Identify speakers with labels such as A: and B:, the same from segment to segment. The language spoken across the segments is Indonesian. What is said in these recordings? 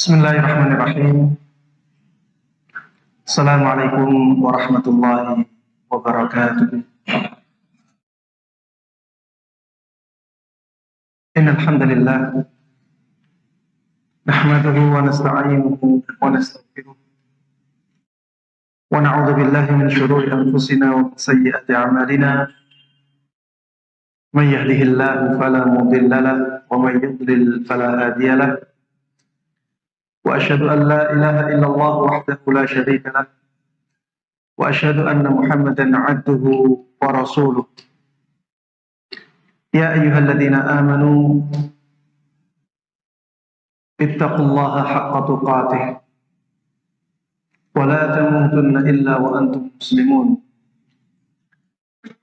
A: Bismillahirrahmanirrahim. Assalamualaikum warahmatullahi wabarakatuh. Innal hamdalillah nahmaduhu wa nasta'inuhu wa nastaghfiruh wa na'udzu billahi min shururi anfusina wa min sayyiati a'malina. May yahdihillahu fala mudilla lahu wa may yudlil fala hadiya lahu. Wa asyhadu an la ilaha illallah wahdahu la syarika lahu wa asyhadu anna Muhammadan 'abduhu wa rasuluh. Ya ayyuhalladzina amanu ittaqullaha haqqa tuqatih wa la tamutunna illa wa antum muslimun.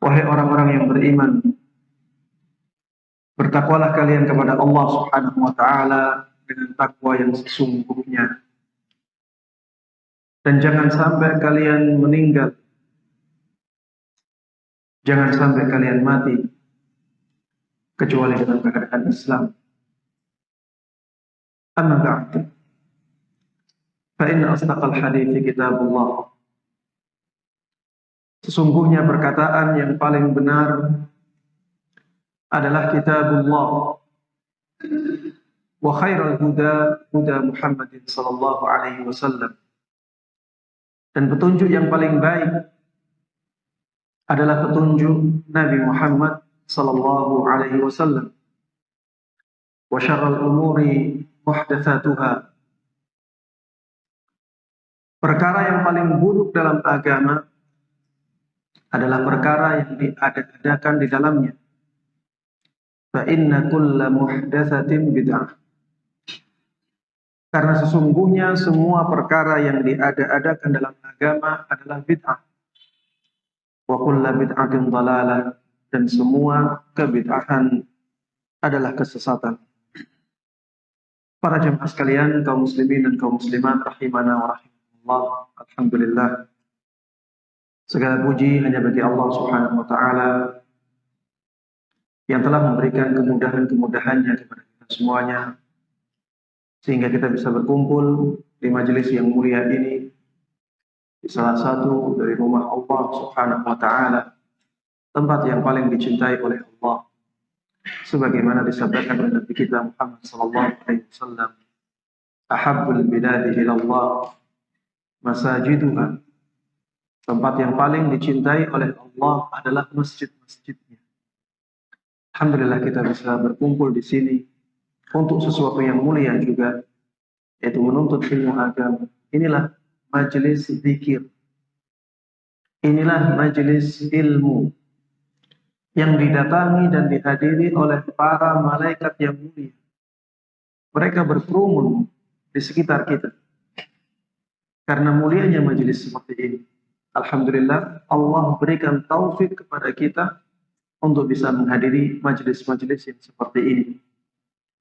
A: Wahai orang-orang yang beriman, bertakwalah kalian kepada Allah Subhanahu wa taala dengan takwa yang sesungguhnya. Dan jangan sampai kalian meninggal, jangan sampai kalian mati kecuali dalam keadaan Islam. Amma ba'du, fa inna asdaqal hadithi kitabullah. Sesungguhnya perkataan yang paling benar adalah kitabullah. Wa khairal huda huda Muhammadin sallallahu alaihi wasallam. Dan petunjuk yang paling baik adalah petunjuk Nabi Muhammad sallallahu alaihi wasallam. Wa syarrul umuri muhdatsatuha. Perkara yang paling buruk dalam agama adalah perkara yang diadakan di dalamnya. Fa inna kulla muhdatsatin bid'ah. Karena sesungguhnya semua perkara yang diada-adakan dalam agama adalah bid'ah. Wa kulla bid'atin dhalalah, dan semua kebid'ahan adalah kesesatan. Para jemaah sekalian, kaum muslimin dan kaum muslimat rahimana wa rahimakumullah. Alhamdulillah. Segala puji hanya bagi Allah Subhanahu wa taala yang telah memberikan kemudahan-kemudahannya kepada kita semuanya, sehingga kita bisa berkumpul di majelis yang mulia ini, di salah satu dari rumah Allah Subhanahu wa taala, tempat yang paling dicintai oleh Allah, sebagaimana disabdakan oleh Nabi kita Muhammad sallallahu alaihi wasallam, ahabbul biladi ila Allah masajiduha. Tempat yang paling dicintai oleh Allah adalah masjid-masjidnya. Alhamdulillah kita bisa berkumpul di sini untuk sesuatu yang mulia juga, yaitu menuntut ilmu agama. Inilah majelis zikir, inilah majelis ilmu yang didatangi dan dihadiri oleh para malaikat yang mulia. Mereka berkerumun di sekitar kita karena mulianya majelis seperti ini. Alhamdulillah, Allah berikan taufik kepada kita untuk bisa menghadiri majelis-majelis yang seperti ini.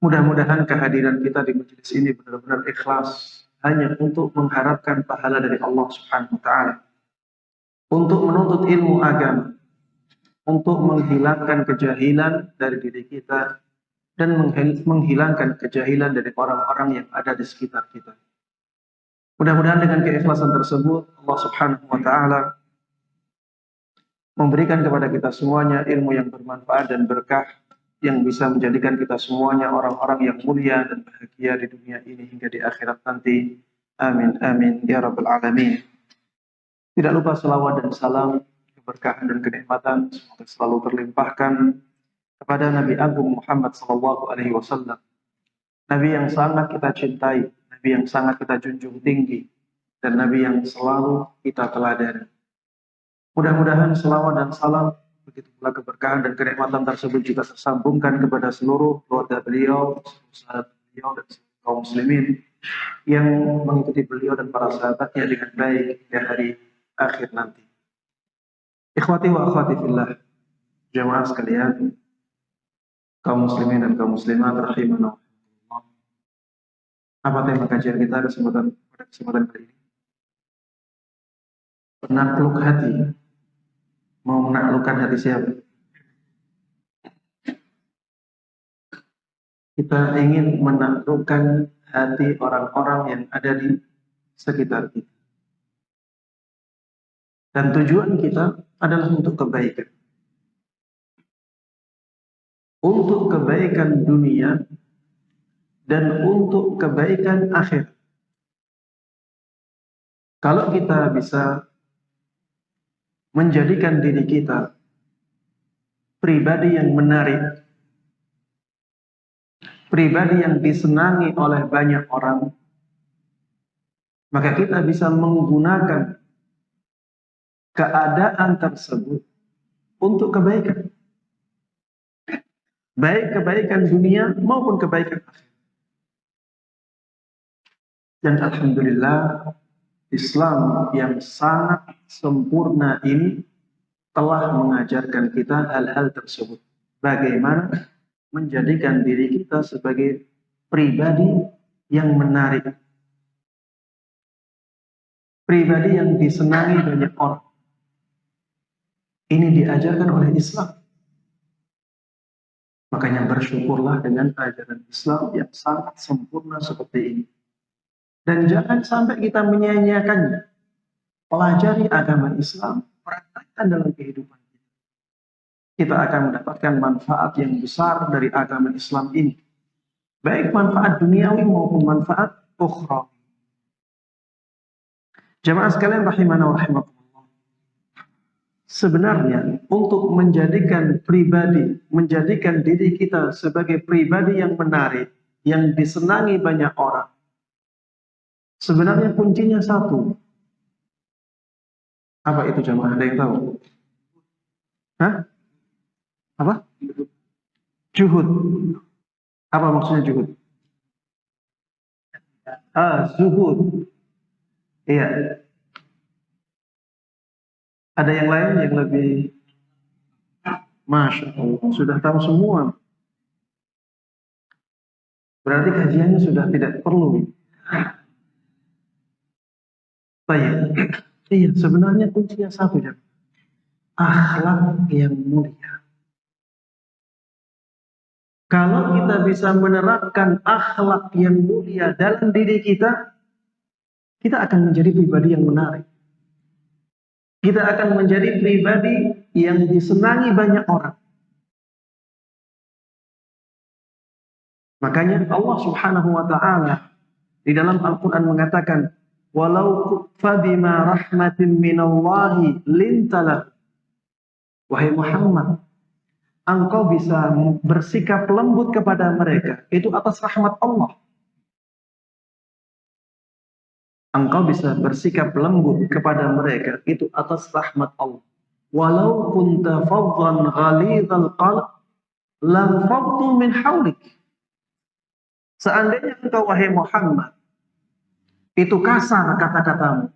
A: Mudah-mudahan kehadiran kita di majelis ini benar-benar ikhlas, hanya untuk mengharapkan pahala dari Allah Subhanahu wa taala, untuk menuntut ilmu agama, untuk menghilangkan kejahilan dari diri kita dan menghilangkan kejahilan dari orang-orang yang ada di sekitar kita. Mudah-mudahan dengan keikhlasan tersebut Allah Subhanahu wa taala memberikan kepada kita semuanya ilmu yang bermanfaat dan berkah, yang bisa menjadikan kita semuanya orang-orang yang mulia dan bahagia di dunia ini hingga di akhirat nanti. Amin amin ya rabbal alamin. Tidak lupa salawat dan salam, keberkahan dan kenikmatan semoga selalu terlimpahkan kepada Nabi Agung Muhammad sallallahu alaihi wasallam. Nabi yang sangat kita cintai, Nabi yang sangat kita junjung tinggi, dan Nabi yang selalu kita teladani. Mudah-mudahan selawat dan salam, begitu pula keberkahan dan kenikmatan tersebut juga tersambungkan kepada seluruh keluarga beliau, sahabat beliau, dan kaum muslimin yang mengikuti beliau dan para sahabatnya dengan baik hingga hari akhir nanti. Ikhwati wa akhwati fillah, jamaah sekalian, kaum muslimin dan kaum muslimat rahimana. Apa tema kajian kita pada kesempatan kali ini? Penakluk hati. Mau menaklukkan hati siapa? Kita ingin menaklukkan hati orang-orang yang ada di sekitar kita. Dan tujuan kita adalah untuk kebaikan. Untuk kebaikan dunia dan untuk kebaikan akhir. Kalau kita bisa menjadikan diri kita pribadi yang menarik, pribadi yang disenangi oleh banyak orang, maka kita bisa menggunakan keadaan tersebut untuk kebaikan. Baik kebaikan dunia maupun kebaikan akhir. Dan alhamdulillah, Islam yang sangat sempurna ini telah mengajarkan kita hal-hal tersebut. Bagaimana menjadikan diri kita sebagai pribadi yang menarik, pribadi yang disenangi banyak orang. Ini diajarkan oleh Islam. Makanya bersyukurlah dengan ajaran Islam yang sangat sempurna seperti ini. Dan jangan sampai kita menyia-nyiakannya. Pelajari agama Islam, praktekkan dalam kehidupan kita. Kita akan mendapatkan manfaat yang besar dari agama Islam ini. Baik manfaat duniawi maupun manfaat ukhrawi. Jamaah sekalian rahimana wa rahimakumullah. Sebenarnya untuk menjadikan diri kita sebagai pribadi yang menarik, yang disenangi banyak orang, sebenarnya kuncinya satu. Apa itu jamaah? Ada yang tahu? Hah? Apa? Juhud. Apa maksudnya juhud? Zuhud. Iya. Ada yang lain yang lebih, Masya Allah, sudah tahu semua. Berarti kajiannya sudah tidak perlu. Baik. Iya, sebenarnya kuncinya satu ya. Akhlak yang mulia. Kalau kita bisa menerapkan akhlak yang mulia dalam diri kita, kita akan menjadi pribadi yang menarik. Kita akan menjadi pribadi yang disenangi banyak orang. Makanya Allah Subhanahu wa taala di dalam Al-Qur'an mengatakan, "Walau fabima rahmatin minallahi lintalah." Wahai Muhammad, engkau bisa bersikap lembut kepada mereka itu atas rahmat Allah. Engkau bisa bersikap lembut kepada mereka itu atas rahmat Allah. Walau kunta faddan ghalidhal qalb lam faddu min hawlik. Seandainya engkau wahai Muhammad itu kasar kata-katamu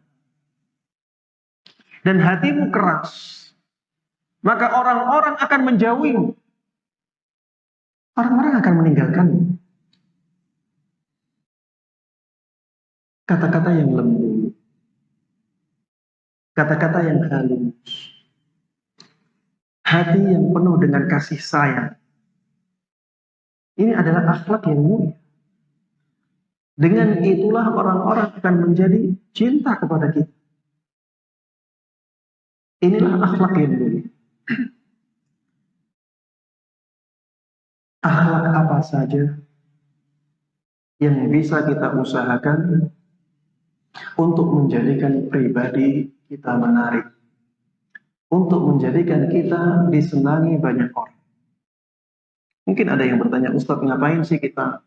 A: dan hatimu keras, maka orang-orang akan menjauhimu. Orang-orang akan meninggalkanmu. Kata-kata yang lembut, kata-kata yang halus, hati yang penuh dengan kasih sayang. Ini adalah akhlak yang mulia. Dengan itulah orang-orang akan menjadi cinta kepada kita. Inilah akhlak yang mulia. Akhlak apa saja yang bisa kita usahakan untuk menjadikan pribadi kita menarik, untuk menjadikan kita disenangi banyak orang. Mungkin ada yang bertanya, Ustaz, ngapain sih kita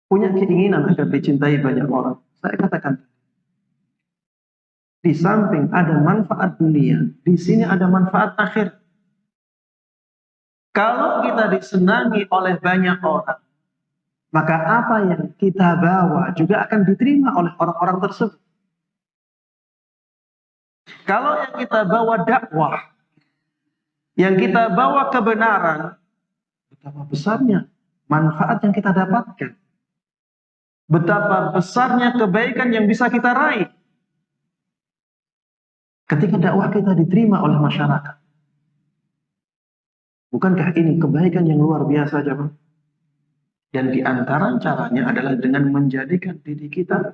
A: punya keinginan agar dicintai banyak orang? Saya katakan, di samping ada manfaat dunia, di sini ada manfaat akhir. Kalau kita disenangi oleh banyak orang, maka apa yang kita bawa juga akan diterima oleh orang-orang tersebut. Kalau yang kita bawa dakwah, yang kita bawa kebenaran, betapa besarnya manfaat yang kita dapatkan. Betapa besarnya kebaikan yang bisa kita raih ketika dakwah kita diterima oleh masyarakat. Bukankah ini kebaikan yang luar biasa, jemaah? Dan di antara caranya adalah dengan menjadikan diri kita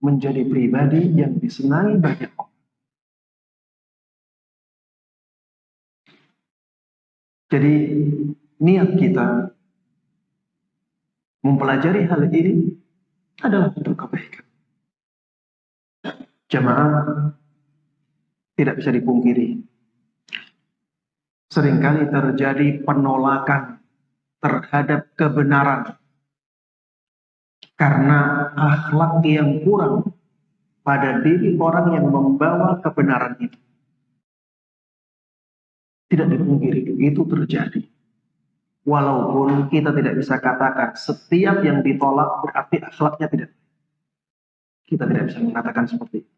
A: menjadi pribadi yang disenangi banyak orang. Jadi niat kita mempelajari hal ini adalah untuk kebaikan. Jamaah, tidak bisa dipungkiri, seringkali terjadi penolakan terhadap kebenaran karena akhlak yang kurang pada diri orang yang membawa kebenaran itu. Tidak dipungkiri, itu terjadi. Walaupun kita tidak bisa katakan setiap yang ditolak berarti akhlaknya tidak. Kita tidak bisa mengatakan seperti itu.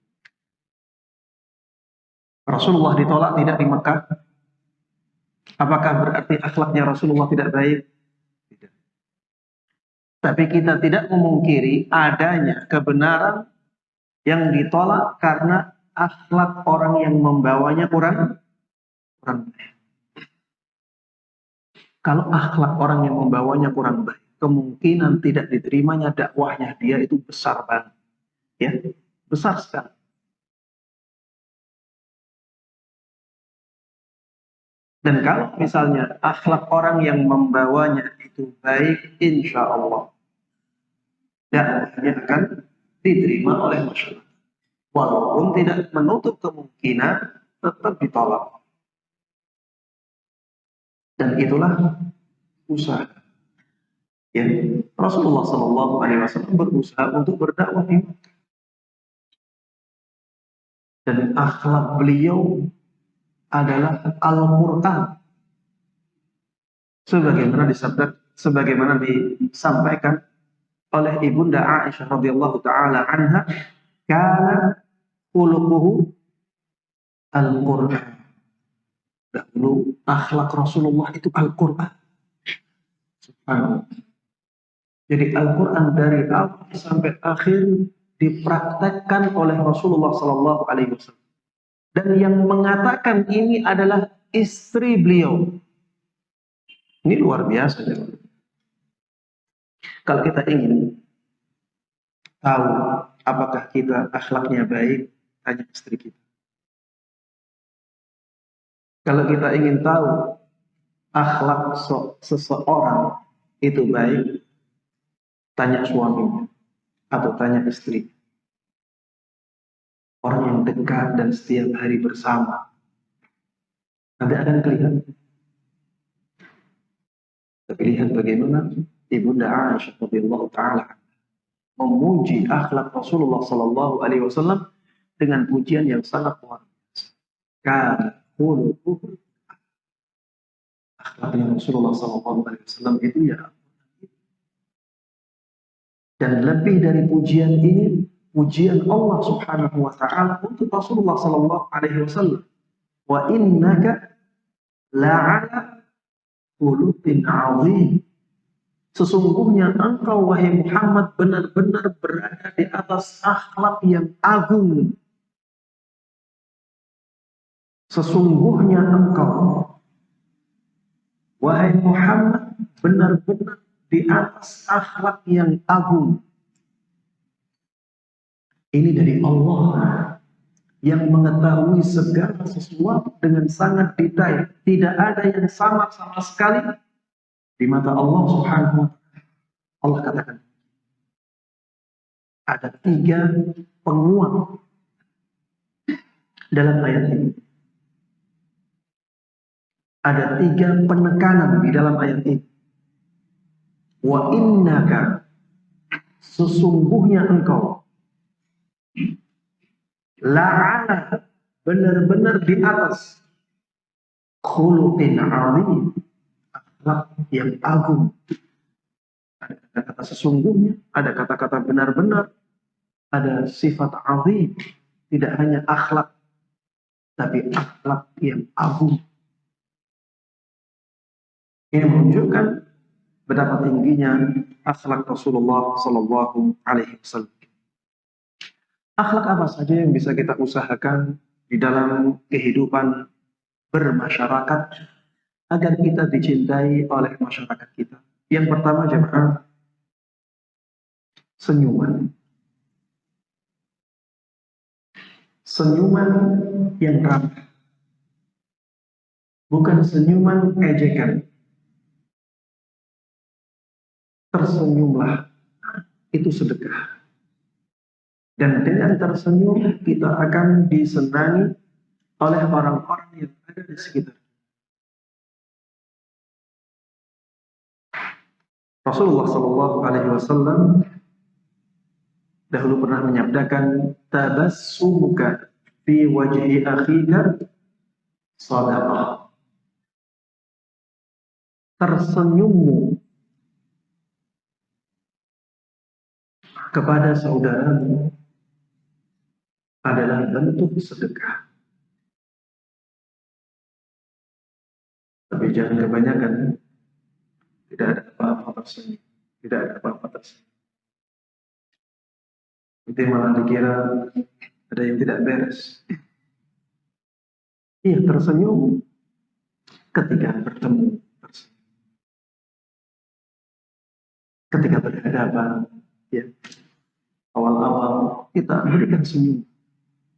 A: Rasulullah ditolak tidak di Mekah. Apakah berarti akhlaknya Rasulullah tidak baik? Tidak. Tapi kita tidak memungkiri adanya kebenaran yang ditolak karena akhlak orang yang membawanya kurang baik. Kalau akhlak orang yang membawanya kurang baik, kemungkinan tidak diterimanya dakwahnya dia itu besar banget. Ya, besar sekali. Dan kalau misalnya akhlak orang yang membawanya itu baik, insya Allah dakwahnya akan diterima oleh masyarakat. Walaupun tidak menutup kemungkinan tetap ditolak. Dan itulah usaha. Ya, Rasulullah SAW berusaha untuk berdakwah di Mekah. Dan akhlak beliau adalah Al-Quran. Sebagaimana disampaikan oleh Ibunda Aisyah radhiyallahu taala anha, kana khuluquhu Al-Quran. Dahulu akhlak Rasulullah itu Al-Quran. Subhanallah. Jadi Al-Quran dari awal sampai akhir dipraktekkan oleh Rasulullah Sallallahu Alaihi Wasallam. Dan yang mengatakan ini adalah istri beliau. Ini luar biasa. Kalau kita ingin tahu apakah kita akhlaknya baik, tanya istri kita. Kalau kita ingin tahu akhlak seseorang itu baik, tanya suaminya atau tanya istri. Orang yang dekat dan setiap hari bersama. Nanti akan kelihatan. Tapi lihat bagaimana Ibunda Aisyah radhiyallahu taala memuji akhlak Rasulullah sallallahu alaihi wasallam dengan pujian yang sangat luar biasa. Kana khuluquhu, akhlaknya Rasulullah sallallahu alaihi wasallam itu ya. Dan lebih dari pujian ini, pujian Allah Subhanahu wa taala untuk Rasulullah sallallahu alaihi wasallam. Wa innaka la'ala khuluqin 'azim. Sesungguhnya engkau wahai Muhammad benar-benar berada di atas akhlak yang agung. Sesungguhnya engkau wahai Muhammad benar-benar di atas akhlak yang agung. Ini dari Allah yang mengetahui segala sesuatu dengan sangat detail. Tidak ada yang sama sekali di mata Allah Subhanahu wa ta'ala. Allah katakan ada 3 penguat dalam ayat ini. Ada 3 penekanan di dalam ayat ini. Wa innaka, sesungguhnya engkau, la'ala, benar-benar di atas, khuluqin 'azim, akhlak yang agung. Ada kata-kata sesungguhnya, ada kata-kata benar-benar, ada sifat 'azim, tidak hanya akhlak, tapi akhlak yang agung. Ini menunjukkan betapa tingginya akhlak Rasulullah Sallallahu Alaihi Wasallam. Akhlak apa saja yang bisa kita usahakan di dalam kehidupan bermasyarakat agar kita dicintai oleh masyarakat kita, Yang pertama jemaah, senyuman. Senyuman yang ramah. Bukan senyuman ejekan. Tersenyumlah, itu sedekah. Dan dengan tersenyum kita akan disenangi oleh orang-orang yang ada di sekitar. Rasulullah Shallallahu Alaihi Wasallam dahulu pernah menyabdakan, tabassumuka fi wajhi akhika sadaqah. Tersenyummu kepada saudaramu adalah bentuk sedekah. Tapi jangan kebanyakan, tidak ada apa-apa tersenyum, tidak ada apa-apa tersenyum. Itu malah dikira ada yang tidak beres. Iya, tersenyum ketika bertemu, tersenyum. Ketika berhadapan, ya, awal-awal kita berikan senyum,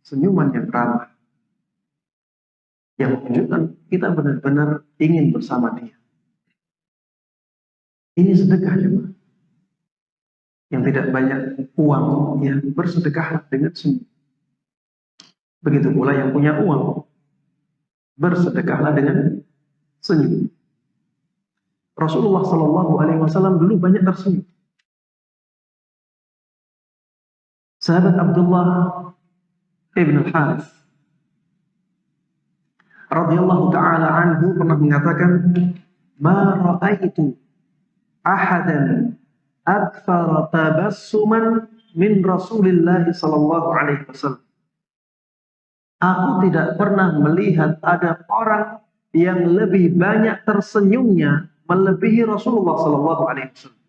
A: senyuman yang ramah, yang menunjukkan kita benar-benar ingin bersama dia. Ini sedekah juga. Yang tidak banyak uang, ya, bersedekahlah dengan senyum. Begitu pula yang punya uang, bersedekahlah dengan senyum. Rasulullah Shallallahu Alaihi Wasallam dulu banyak tersenyum. Sahabat Abdullah ibn al-Harith radhiyallahu taala anhu pernah mengatakan, ma ra'aitu ahadan akthara tabassuman min Rasulillah sallallahu alaihi wasallam. Aku tidak pernah melihat ada orang yang lebih banyak tersenyumnya melebihi Rasulullah sallallahu alaihi wasallam.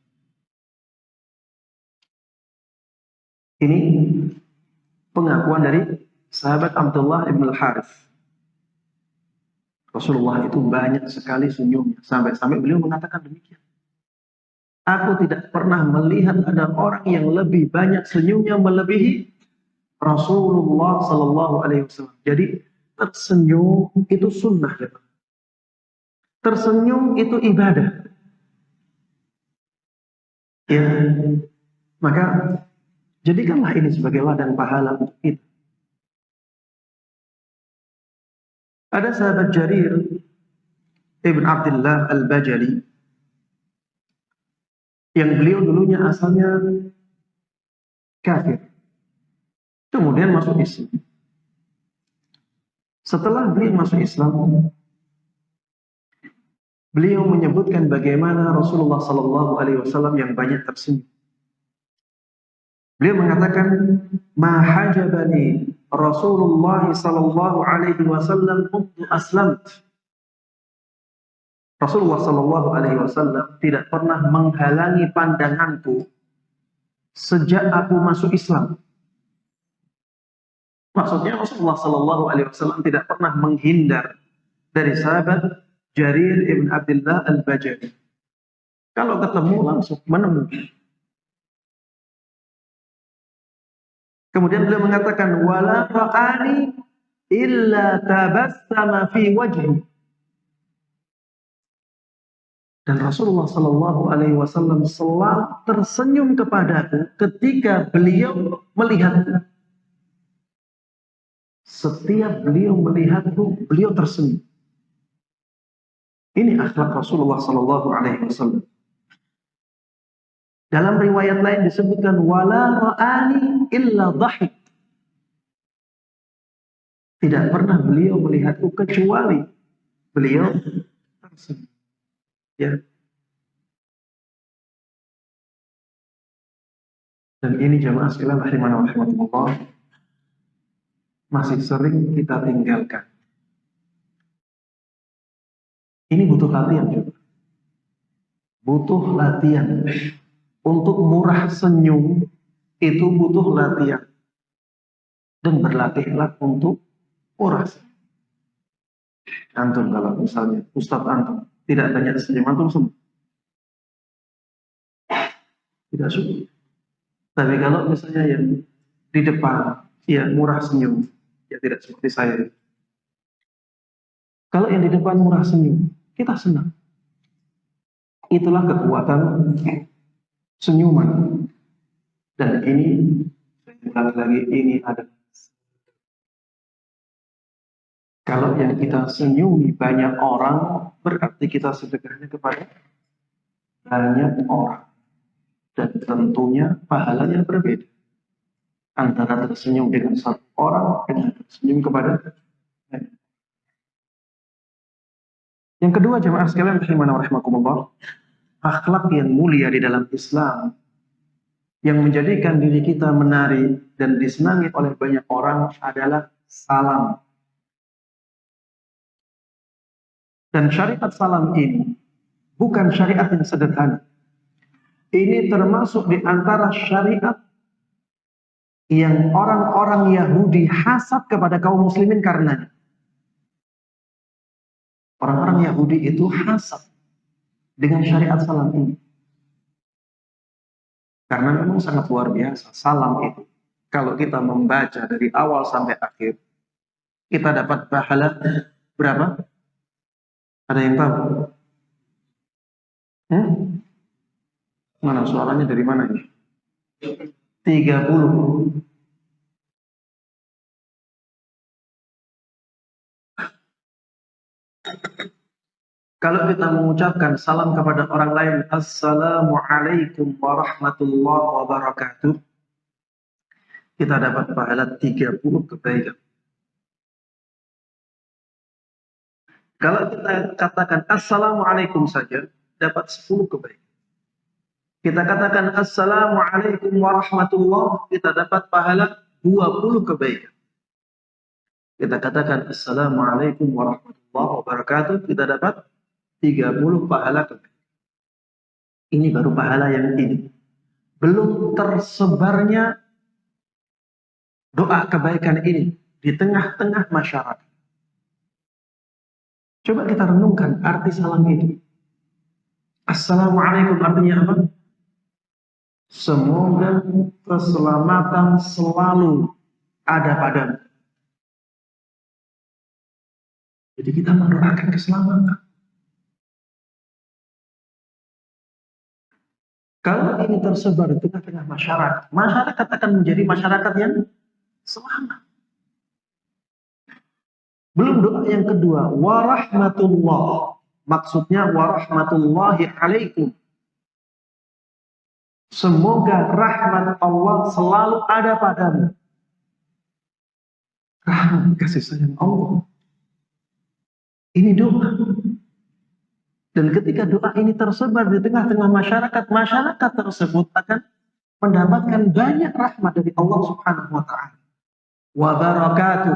A: Ini pengakuan dari sahabat Abdullah ibn al-Harith. Rasulullah itu banyak sekali senyumnya, sampai-sampai beliau mengatakan demikian. Aku tidak pernah melihat ada orang yang lebih banyak senyumnya melebihi Rasulullah Sallallahu Alaihi Wasallam. Jadi tersenyum itu sunnah, ya. Tersenyum itu ibadah. Ya, maka jadikanlah ini sebagai ladang pahala untuk kita. Ada sahabat Jarir Ibn Abdullah Al-Bajali yang beliau dulunya asalnya kafir, kemudian masuk Islam. Setelah beliau masuk Islam, beliau menyebutkan bagaimana Rasulullah Sallallahu Alaihi Wasallam yang banyak tersenyum. Beliau mengatakan, ma hajabani Rasulullah Sallallahu Alaihi Wasallam untuk aslamt. Rasulullah Sallallahu Alaihi Wasallam tidak pernah menghalangi pandanganku sejak aku masuk Islam. Maksudnya Rasulullah Sallallahu Alaihi Wasallam tidak pernah menghindar dari sahabat Jarir ibn Abdullah al-Bajali. Kalau ketemu langsung menemui. Kemudian beliau mengatakan, wala ra'ani illa tabassama fi wajhi. Dan Rasulullah Sallallahu Alaihi Wasallam selalu tersenyum kepadaku ketika beliau melihatku. Setiap beliau melihatku, beliau tersenyum. Ini akhlak Rasulullah Sallallahu Alaihi Wasallam. Dalam riwayat lain disebutkan, wala ra'ani illa dhahik. Tidak pernah beliau melihatku kecuali beliau tersenyum. Ya. Dan ini jamaah sekalian rahimana wa rahimakumullah, masih sering kita tinggalkan. Ini butuh latihan juga. Butuh latihan. Untuk murah senyum itu butuh latihan. Dan berlatihlah untuk murah senyum. Antum kalau misalnya Ustadz antum tidak banyak senyum, antum sembuh. tidak suka. Tapi kalau misalnya yang di depan, ya murah senyum, ya tidak seperti saya. Kalau yang di depan murah senyum, kita senang. Itulah kekuatan senyuman. Dan ini, lagi ini ada. Kalau yang kita senyumi banyak orang, berarti kita sedekahnya kepada banyak orang. Dan tentunya pahalanya berbeda. Antara tersenyum dengan satu orang, dengan tersenyum kepada banyak. Yang kedua, jemaah sekalian rahimana wa rahimakumullah, akhlak yang mulia di dalam Islam yang menjadikan diri kita menarik dan disenangi oleh banyak orang adalah salam. Dan syariat salam ini bukan syariat yang sederhana. Ini termasuk di antara syariat yang orang-orang Yahudi hasad kepada kaum muslimin karenanya. Orang-orang Yahudi itu hasad dengan syariat salam ini. Karena memang sangat luar biasa salam itu. Kalau kita membaca dari awal sampai akhir, kita dapat pahala berapa? Ada yang tahu? Mana suaranya dari mana ini? 30. Kalau kita mengucapkan salam kepada orang lain, Assalamualaikum warahmatullahi wabarakatuh, kita dapat pahala 30 kebaikan. Kalau kita katakan Assalamualaikum saja, dapat 10 kebaikan. Kita katakan Assalamualaikum warahmatullahi, kita dapat pahala 20 kebaikan. Kita katakan Assalamualaikum warahmatullahi wabarakatuh, kita dapat 30 pahala kebaikan. Ini baru pahala yang ini. Belum tersebarnya doa kebaikan ini di tengah-tengah masyarakat. Coba kita renungkan arti salam ini. Assalamualaikum artinya apa? Semoga keselamatan selalu ada padamu. Jadi kita mendoakan keselamatan. Kalau ini tersebar di tengah-tengah masyarakat, masyarakat akan menjadi masyarakat yang selamat. Belum doa yang kedua, warahmatullah. Maksudnya warahmatullahi alaikum. Semoga rahmat Allah selalu ada padamu. Rahmat kasih sayang Allah. Ini doa. Dan ketika doa ini tersebar di tengah-tengah masyarakat, masyarakat tersebut akan mendapatkan banyak rahmat dari Allah Subhanahu wa taala. Wa barakatuh.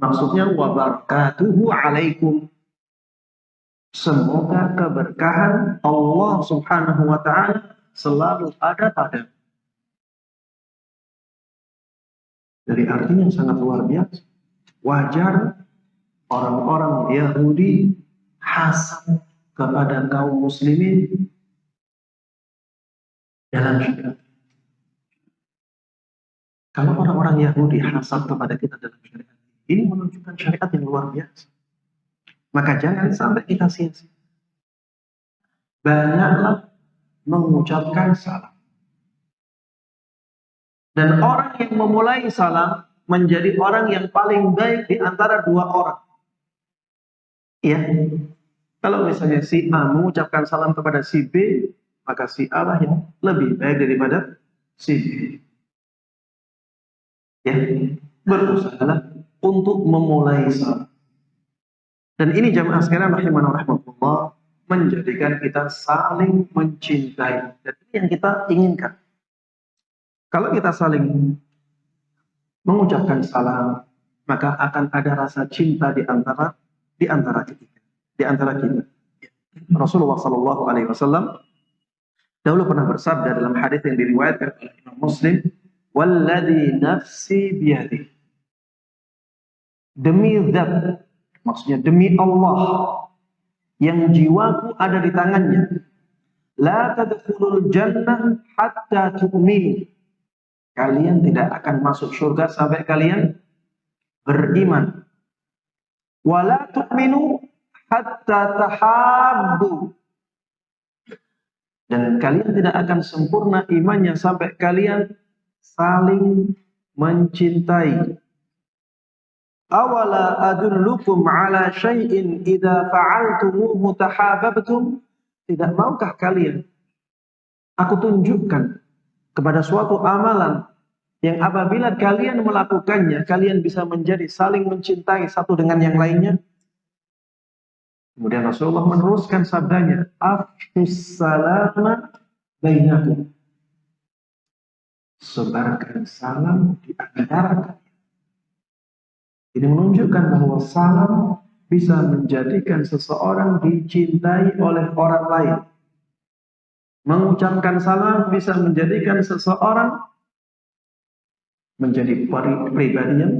A: Maksudnya wa barakatuhu alaikum. Semoga keberkahan Allah Subhanahu wa taala selalu ada padamu. Dari artinya sangat luar biasa. Wajar orang-orang Yahudi hasad kepada kaum muslimin dalam syariat. Kalau orang-orang Yahudi hasad kepada kita dalam syariat, ini menunjukkan syariat yang luar biasa. Maka jangan sampai kita sia-sia. Banyaklah mengucapkan salam. Dan orang yang memulai salam menjadi orang yang paling baik di antara dua orang. Ya. Kalau misalnya si A mengucapkan salam kepada si B, maka si A lah yang lebih baik daripada si B. Ya, berusahalah untuk memulai salam. Dan ini jamaah sekalian rahimana rahmatullah, menjadikan kita saling mencintai. Dan ini yang kita inginkan. Kalau kita saling mengucapkan salam, maka akan ada rasa cinta di antara kita. Rasulullah Shallallahu Alaihi Wasallam dahulu pernah bersabda dalam hadis yang diriwayatkan oleh Imam Muslim, "Walladzi nafsi biyadihi." Demi zat, maksudnya demi Allah yang jiwaku ada di tangannya. La tadkhulul jannah hatta tu'minu. Kalian tidak akan masuk surga sampai kalian beriman. Wala tu'minu hatta tahabbu. Dan kalian tidak akan sempurna imannya sampai kalian saling mencintai. Awala adullukum ala syai'in idza fa'altumuhu tahabbtum. Tidak maukah kalian aku tunjukkan kepada suatu amalan yang apabila kalian melakukannya, kalian bisa menjadi saling mencintai satu dengan yang lainnya? Kemudian Rasulullah meneruskan sabdanya, afshus salama bainakum. Sebarkan salam di antara kalian. Ini menunjukkan bahwa salam bisa menjadikan seseorang dicintai oleh orang lain. Mengucapkan salam bisa menjadikan seseorang menjadi pribadi yang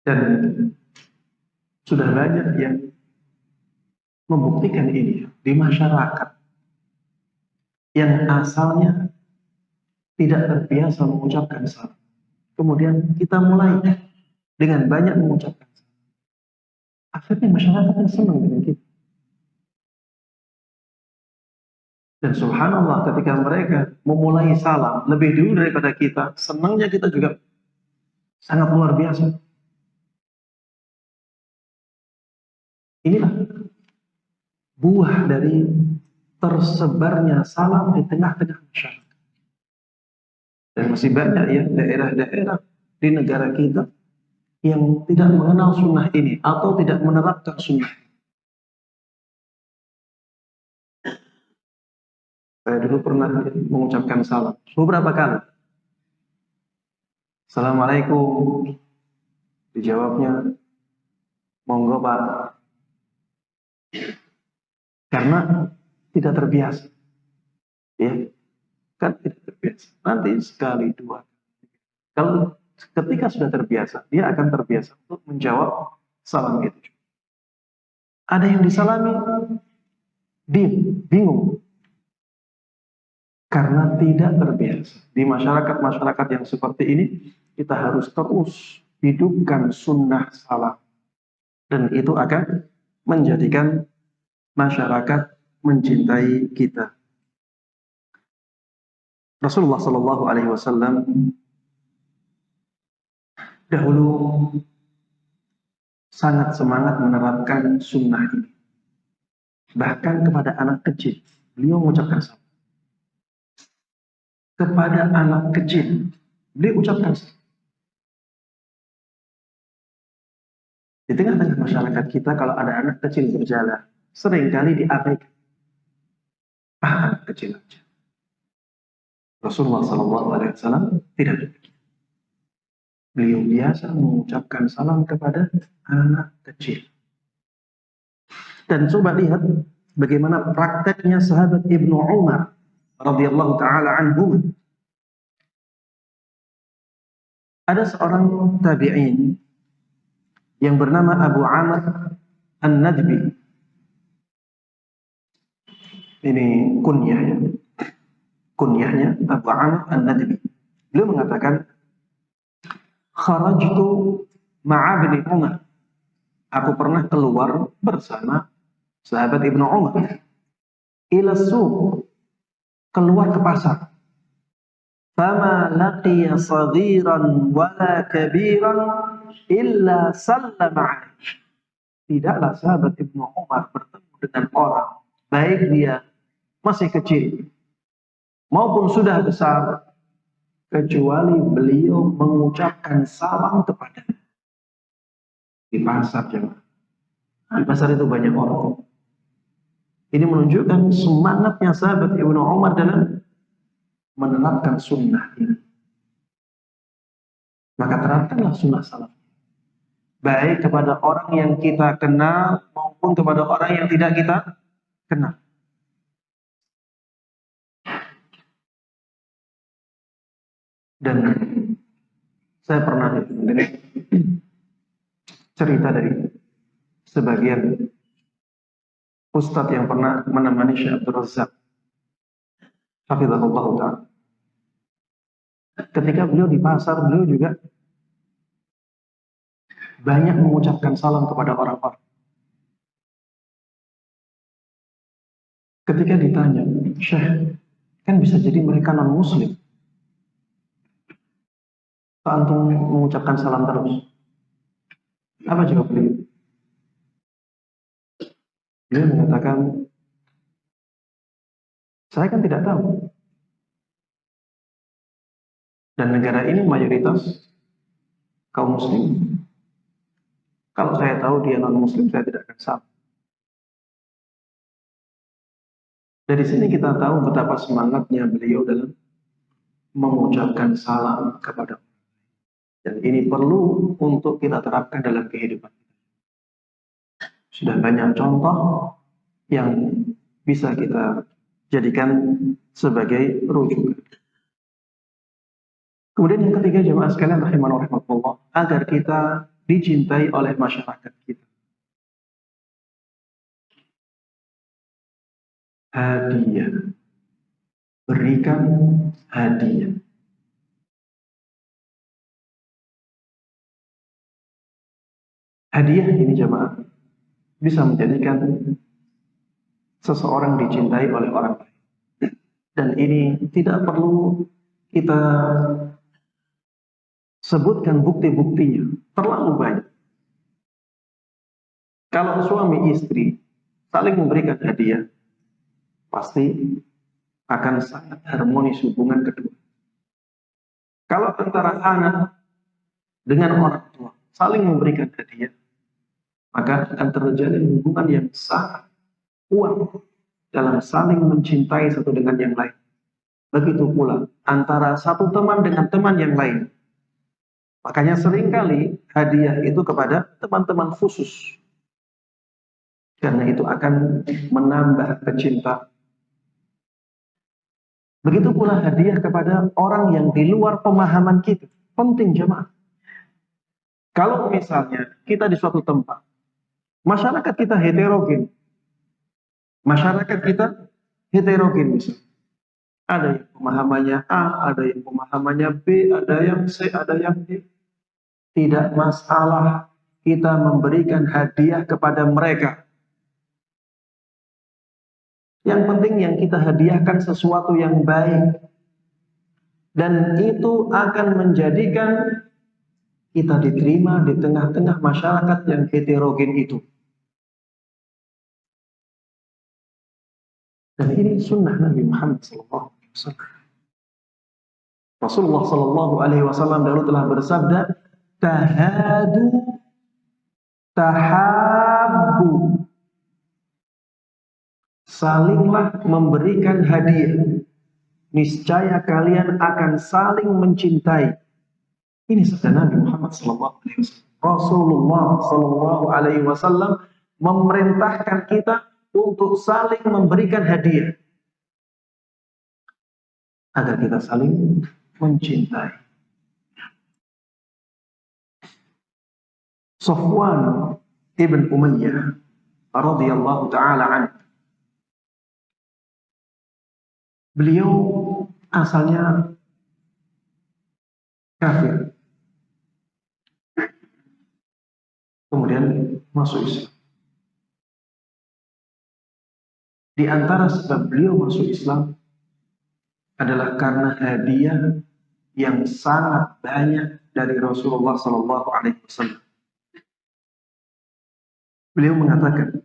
A: dan sudah banyak yang membuktikan ini di masyarakat yang asalnya tidak terbiasa mengucapkan salam. Kemudian kita mulai dengan banyak mengucapkan salam. Akhirnya masyarakat yang senang dengan kita. Dan subhanallah ketika mereka memulai salam lebih dulu daripada kita, senangnya kita juga sangat luar biasa. Inilah buah dari tersebarnya salam di tengah-tengah masyarakat. Dan masih banyak ya daerah-daerah di negara kita yang tidak mengenal sunnah ini atau tidak menerapkan sunnah. Saya dulu pernah mengucapkan salam beberapa kali. Assalamualaikum. Dijawabnya, monggo Pak. Karena tidak terbiasa. Ya, kan tidak terbiasa. Nanti sekali, dua. Kalau ketika sudah terbiasa, dia akan terbiasa untuk menjawab salam itu. Ada yang disalami, bingung. Karena tidak terbiasa. Di masyarakat-masyarakat yang seperti ini, kita harus terus hidupkan sunnah salam. Dan itu akan menjadikan masyarakat mencintai kita. Rasulullah Shallallahu Alaihi Wasallam dahulu sangat semangat menerapkan sunnah ini. Bahkan kepada anak kecil, beliau mengucapkan salam. Kepada anak kecil, beliau ucapkan salam. Di tengah-tengah masyarakat kita, kalau ada anak kecil berjalan, seringkali diabaikan. Anak kecil aja. Rasulullah SAW tidak demikian. Beliau biasa mengucapkan salam kepada anak kecil. Dan coba lihat bagaimana prakteknya sahabat Ibnu Umar radhiyallahu taala anhu. Ada seorang tabi'in yang bernama Abu Amr An-Nadbi. Ini kunyahnya Abu Amr An-Nadbi. Beliau mengatakan, kharajtu ma'a ibni Umar. Aku pernah keluar bersama sahabat Ibnu Umar. Ila suq, keluar ke pasar. Fama laqiya saghiran wala kabiran illa sallama alaihi. Tidaklah sahabat Ibnu Umar bertemu dengan orang, baik dia masih kecil maupun sudah besar, kecuali beliau mengucapkan salam kepadanya. Di pasar, jemaah. Di pasar itu banyak orang. Ini menunjukkan semangatnya sahabat Ibnu Umar dalam menerapkan sunnah ini. Maka terapkanlah sunnah salam. Baik kepada orang yang kita kenal maupun kepada orang yang tidak kita kenal. Dan saya pernah mendengar cerita dari sebagian Ustadz yang pernah menemani Syekh Abdul Razak, hafizahullah ta'ala. Ketika beliau di pasar, beliau juga banyak mengucapkan salam kepada orang-orang. Ketika ditanya, Syekh, kan bisa jadi mereka non-muslim. Pak antum mengucapkan salam terus. Apa jawab beliau? Beliau mengatakan, saya kan tidak tahu. Dan negara ini mayoritas kaum muslim. Kalau saya tahu dia non-muslim, saya tidak akan salam. Dari sini kita tahu betapa semangatnya beliau dalam mengucapkan salam kepada Allah. Dan ini perlu untuk kita terapkan dalam kehidupan. Sudah banyak contoh yang bisa kita jadikan sebagai rujukan. Kemudian yang ketiga, jemaah sekalian rahimahullah, agar kita dicintai oleh masyarakat kita. Hadiah. Berikan hadiah. Hadiah ini jemaah bisa menjadikan seseorang dicintai oleh orang lain. Dan ini tidak perlu kita sebutkan bukti-buktinya. Terlalu banyak. Kalau suami istri saling memberikan hadiah, pasti akan sangat harmonis hubungan kedua. Kalau antara anak dengan orang tua saling memberikan hadiah, maka akan terjalin hubungan yang sangat kuat dalam saling mencintai satu dengan yang lain. Begitu pula antara satu teman dengan teman yang lain. Makanya seringkali hadiah itu kepada teman-teman khusus. Karena itu akan menambah kecintaan. Begitu pula hadiah kepada orang yang di luar pemahaman kita. Penting jemaah. Kalau misalnya kita di suatu tempat, masyarakat kita heterogen. Masyarakat kita heterogen misalnya. Ada yang pemahamannya A, ada yang pemahamannya B, ada yang C, ada yang D. Tidak masalah kita memberikan hadiah kepada mereka. Yang penting yang kita hadiahkan sesuatu yang baik. Dan itu akan menjadikan kita diterima di tengah-tengah masyarakat yang heterogen itu. Dan ini sunnah Nabi Muhammad SAW. Rasulullah SAW dahulu telah bersabda, tahadu, tahabbu. Salinglah memberikan hadiah. Niscaya kalian akan saling mencintai. Ini sabda Nabi Muhammad SAW. Rasulullah SAW memerintahkan kita untuk saling memberikan hadiah. Agar kita saling mencintai. Safwan ibn Umayyah radhiyallahu ta'ala anhu. Beliau asalnya kafir. Kemudian masuk Islam. Di antara sebab beliau masuk Islam adalah karena hadiah yang sangat banyak dari Rasulullah SAW. Beliau mengatakan,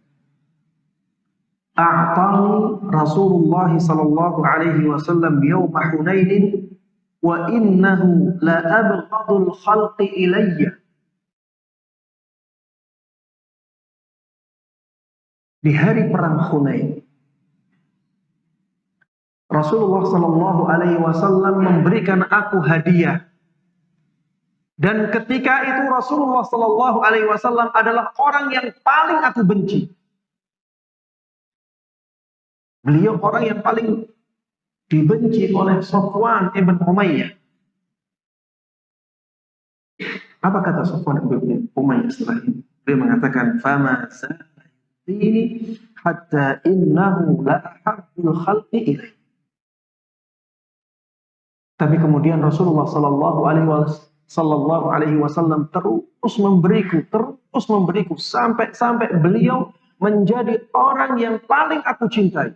A: A'tani Rasulullah SAW yawma Hunain wa innahu la abghadul khalqi ilayya. Di hari perang Hunain, Rasulullah SAW memberikan aku hadiah. Dan ketika itu Rasulullah SAW adalah orang yang paling aku benci. Beliau orang yang paling dibenci oleh Safwan ibn Umayyah. Apa kata Safwan ibn Umayyah setelah ini? Dia mengatakan, "Fama ini hatta innahu la ahabbul khalqi ilaih. Tapi kemudian Rasulullah sallallahu alaihi wasallam terus memberiku sampai beliau menjadi orang yang paling aku cintai.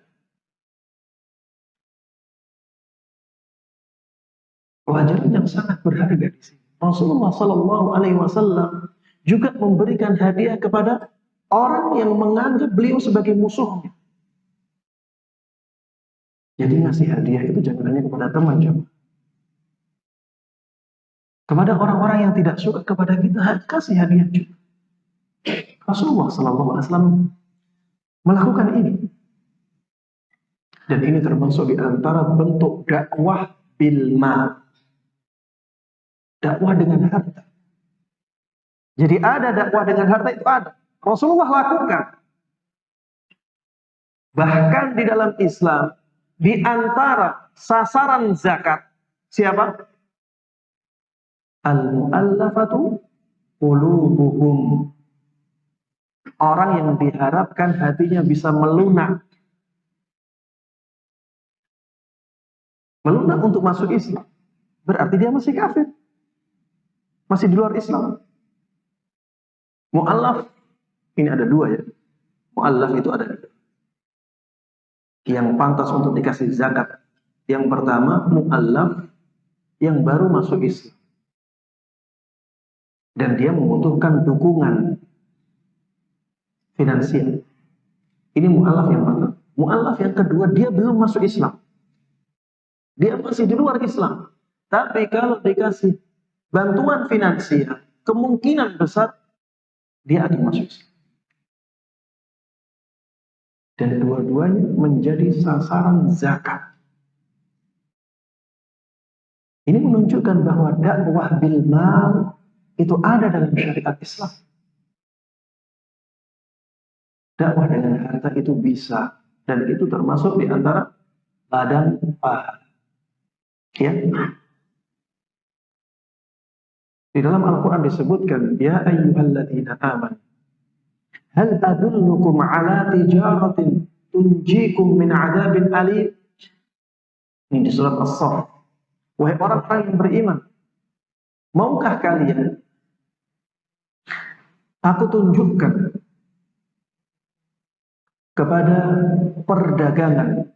A: Pelajaran yang sangat berharga di sini. Rasulullah sallallahu alaihi wasallam juga memberikan hadiah kepada orang yang menganggap beliau sebagai musuhnya. Jadi ngasih hadiah itu jangan hanya kepada teman, coba. Kepada orang-orang yang tidak suka kepada kita, kasih hadiah juga. Rasulullah sallallahu alaihi wasallam melakukan ini. Dan ini termasuk di antara bentuk dakwah bil mal. Dakwah dengan harta. Jadi ada dakwah dengan harta, itu ada. Rasulullah lakukan. Bahkan di dalam Islam, di antara sasaran zakat, siapa? Al-mu'allafatu qulubuhum. Orang yang diharapkan hatinya bisa melunak. Melunak untuk masuk Islam. Berarti dia masih kafir. Masih di luar Islam. Mu'allaf, ini ada dua ya. Mu'allaf itu ada dua. Yang pantas untuk dikasih zakat. Yang pertama, mu'allaf yang baru masuk Islam. Dan dia membutuhkan dukungan finansial. Ini mu'allaf yang pertama. Mu'allaf yang kedua, dia belum masuk Islam. Dia masih di luar Islam. Tapi kalau dikasih bantuan finansial, kemungkinan besar dia akan masuk Islam. Dan dua-duanya menjadi sasaran zakat. Ini menunjukkan bahwa dakwah bil mal itu ada dalam syariat Islam. Dakwah dengan harta itu bisa, dan itu termasuk di antara ladang pahala. Ya. Di dalam Al-Quran disebutkan, ya ayyuhalladzina amanu, hal adullukum ala tijaratin tunjikum min adabin alim. Ini di surat As-Saff. Wahai orang-orang yang beriman, maukah kalian aku tunjukkan kepada perdagangan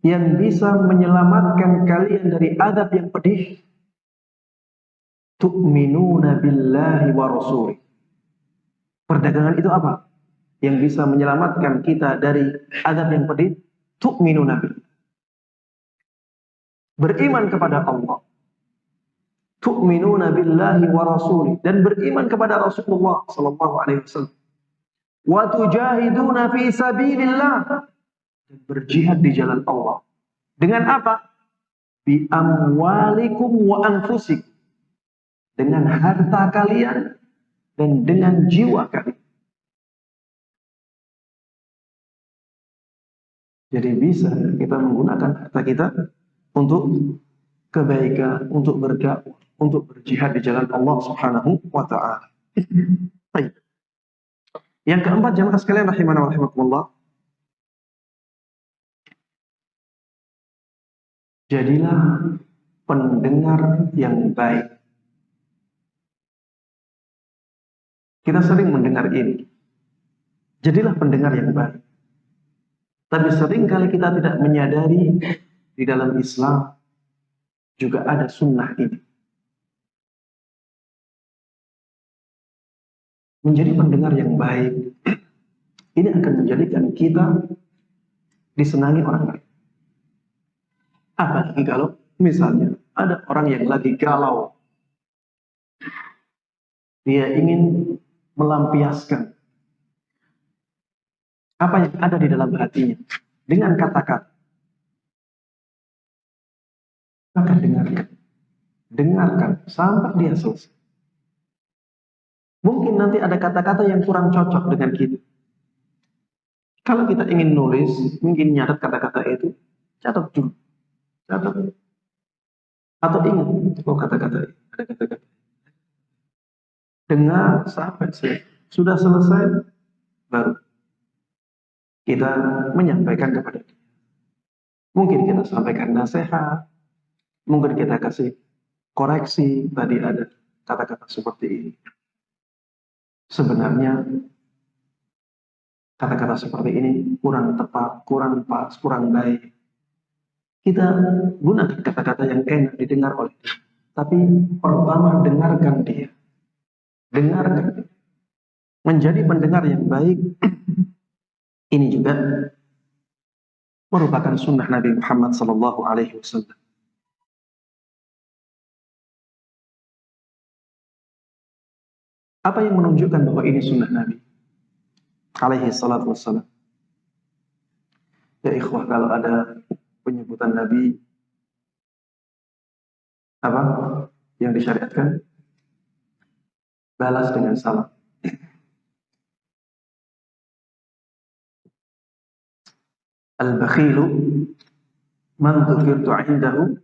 A: yang bisa menyelamatkan kalian dari azab yang pedih? Tu'minuna billahi wa rasulih. Perdagangan itu apa? Yang bisa menyelamatkan kita dari azab yang pedih? Tu'minuna billah. Beriman kepada Allah. Tu'minuna billahi wa rasulih, dan beriman kepada Rasulullah sallallahu alaihi wasallam. Wa tujahiduna fi sabilillah, dan berjihad di jalan Allah. Dengan apa? Bi amwalikum wa anfusikum. Dengan harta kalian dan dengan jiwa kalian. Jadi bisa kita menggunakan harta kita untuk kebaikan, untuk berdakwah, untuk berjihad di jalan Allah Subhanahu wa ta'ala. Baik. Yang keempat, jamaah sekalian rahimana wa rahimakumullah, jadilah pendengar yang baik. Kita sering mendengar ini. Jadilah pendengar yang baik. Tapi seringkali kita tidak menyadari di dalam Islam juga ada sunnah ini. Menjadi pendengar yang baik, ini akan menjadikan kita disenangi orang lain. Apalagi kalau misalnya ada orang yang lagi galau, dia ingin melampiaskan apa yang ada di dalam hatinya dengan kata-kata. Maka dengarkan sampai dia selesai. Mungkin nanti ada kata-kata yang kurang cocok dengan kita. Kalau kita ingin nulis, mungkin nyatet kata-kata itu, catat dulu. Catat. Atau ingat, oh kata-kata itu, ada kata-kata. Dengar sampai selesai. Sudah selesai, baru kita menyampaikan kepada dia. Mungkin kita sampaikan nasihat, mungkin kita kasih koreksi, tadi ada kata-kata seperti ini. Sebenarnya kata-kata seperti ini kurang tepat, kurang pas, kurang baik. Kita gunakan kata-kata yang enak didengar oleh dia. Tapi pertama dengarkan dia. Dengarkan dia. Menjadi pendengar yang baik, ini juga merupakan sunnah Nabi Muhammad SAW. Apa yang menunjukkan bahwa ini sunnah Nabi alaihi salatu wassalam? Ya ikhwah, kalau ada penyebutan Nabi apa yang disyariatkan, balas dengan salam. Al-bakhilu man dzukirtu 'indahu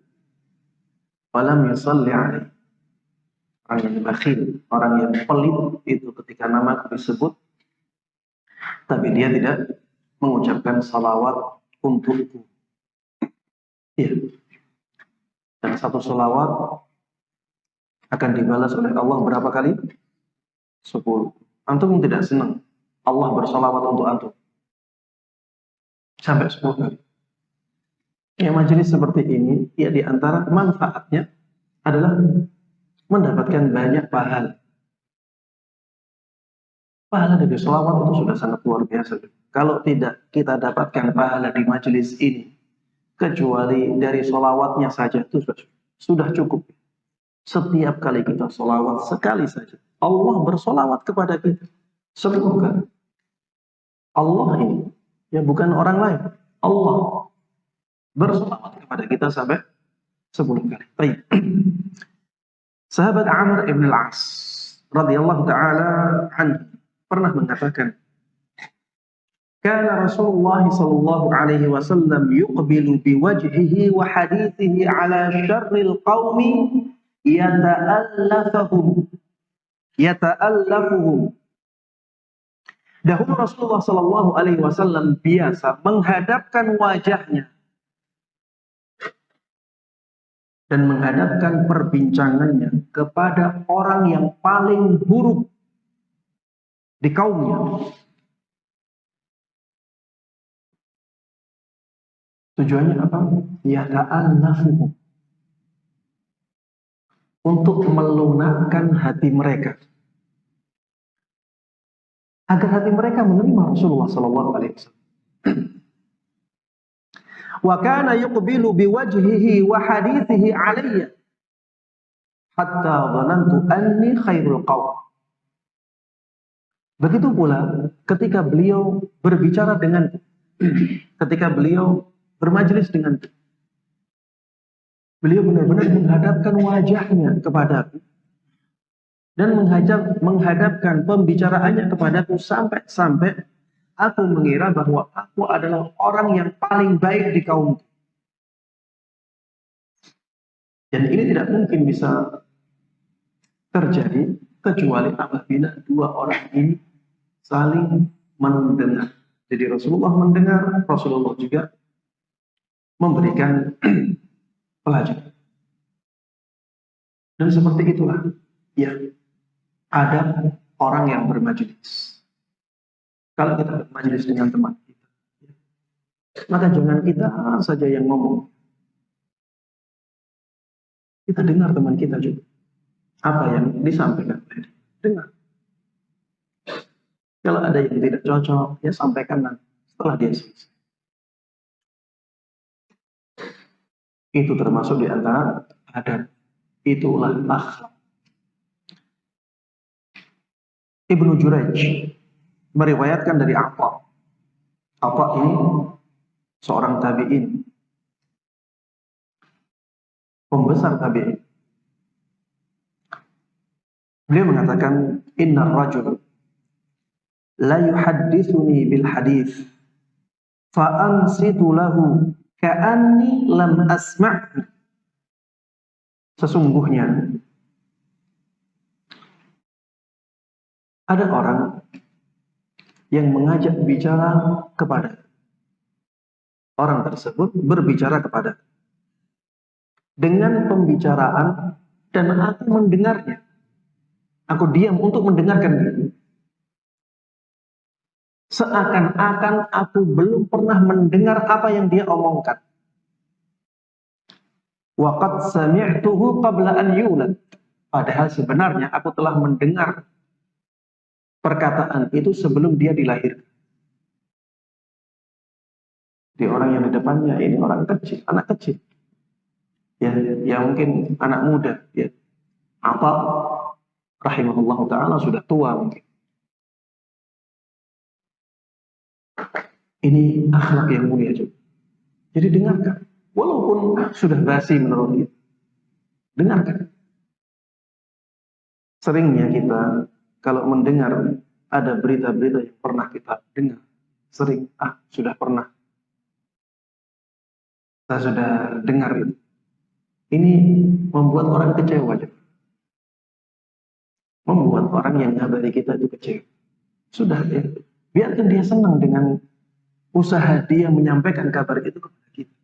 A: wa lam yusalli 'alaihi. Orang yang bakhil, orang yang pelit itu ketika nama disebut tapi dia tidak mengucapkan salawat untukku. Iya. Dan satu salawat akan dibalas oleh Allah berapa kali? 10. Antum tidak senang Allah bersalawat untuk antum sampai 10 kali. Ya, majelis seperti ini, ya di antara manfaatnya adalah mendapatkan banyak pahala. Pahala dari salawat itu sudah sangat luar biasa. Kalau tidak kita dapatkan pahala di majelis ini, kecuali dari salawatnya saja, itu sudah cukup. Setiap kali kita salawat sekali saja, Allah bersalawat kepada kita 10 kali. Allah ini, ya bukan orang lain. Allah bersalawat kepada kita sampai 10 kali. Baik. Sahabat Amr ibn al-As radhiyallahu taala anhu pernah mengatakan, "Kana Rasulullah sallallahu alaihi wasallam yuqbilu biwajhihi wa hadithihi ala syarril qaumi yata'allafuhum." Dahulu Rasulullah sallallahu alaihi wasallam biasa menghadapkan wajahnya dan menghadapkan perbincangannya kepada orang yang paling buruk di kaumnya. Tujuannya apa? Yata'allafuhum, untuk melunakkan hati mereka, agar hati mereka menerima Rasulullah sallallahu alaihi wasallam. Wa kana yuqbilu biwajhihi wa hadithihi alayya hatta dhanantu anni khairul qaum. Begitu pula ketika beliau berbicara dengan, ketika beliau bermajelis dengan, beliau benar-benar menghadapkan wajahnya kepadaku dan menghadapkan pembicaraannya kepadaku sampai aku mengira bahwa aku adalah orang yang paling baik di kaumku. Dan ini tidak mungkin bisa terjadi kecuali apabila dua orang ini saling mendengar. Jadi Rasulullah mendengar, Rasulullah juga memberikan pelajaran. Dan seperti itulah ya ada orang yang bermajelis. Kalau kita bermajelis dengan teman kita, maka jangan kita saja yang ngomong. Kita dengar teman kita juga. Apa yang disampaikan oleh dia. Dengar. Kalau ada yang tidak cocok, ya sampaikan nanti setelah dia selesai. Itu termasuk di antara adab. Itulah akhlak. Ibnu Jurayj meriwayatkan dari Atha. Atha ini seorang tabi'in, pembesar tabi'in. Beliau mengatakan, "Inna rajul la yuhaddithuni bil hadith fa ansitu lahu ka'anni lam asma'hu." Sesungguhnya ada orang yang mengajak bicara kepada orang tersebut, berbicara kepada dengan pembicaraan, dan aku mendengarnya. Aku diam untuk mendengarkan dia. Seakan-akan aku belum pernah mendengar apa yang dia omongkan. Waqad sami'tuhu qabla an yulad. Padahal sebenarnya aku telah mendengar perkataan itu sebelum dia dilahirkan. Di orang yang di depannya ini orang kecil, anak kecil. Ya mungkin anak muda, ya. Apa rahimahullah taala sudah tua mungkin. Ini akhlak yang mulia juga. Jadi dengarkan, walaupun sudah basi menurut kita, dengarkan. Seringnya kita kalau mendengar ada berita-berita yang pernah kita dengar, sering, sudah pernah, saya sudah dengar itu. Ini membuat orang kecewa, membuat orang yang ngabari kita itu kecewa. Sudah, ya, biarkan dia senang dengan usaha dia menyampaikan kabar itu kepada kita.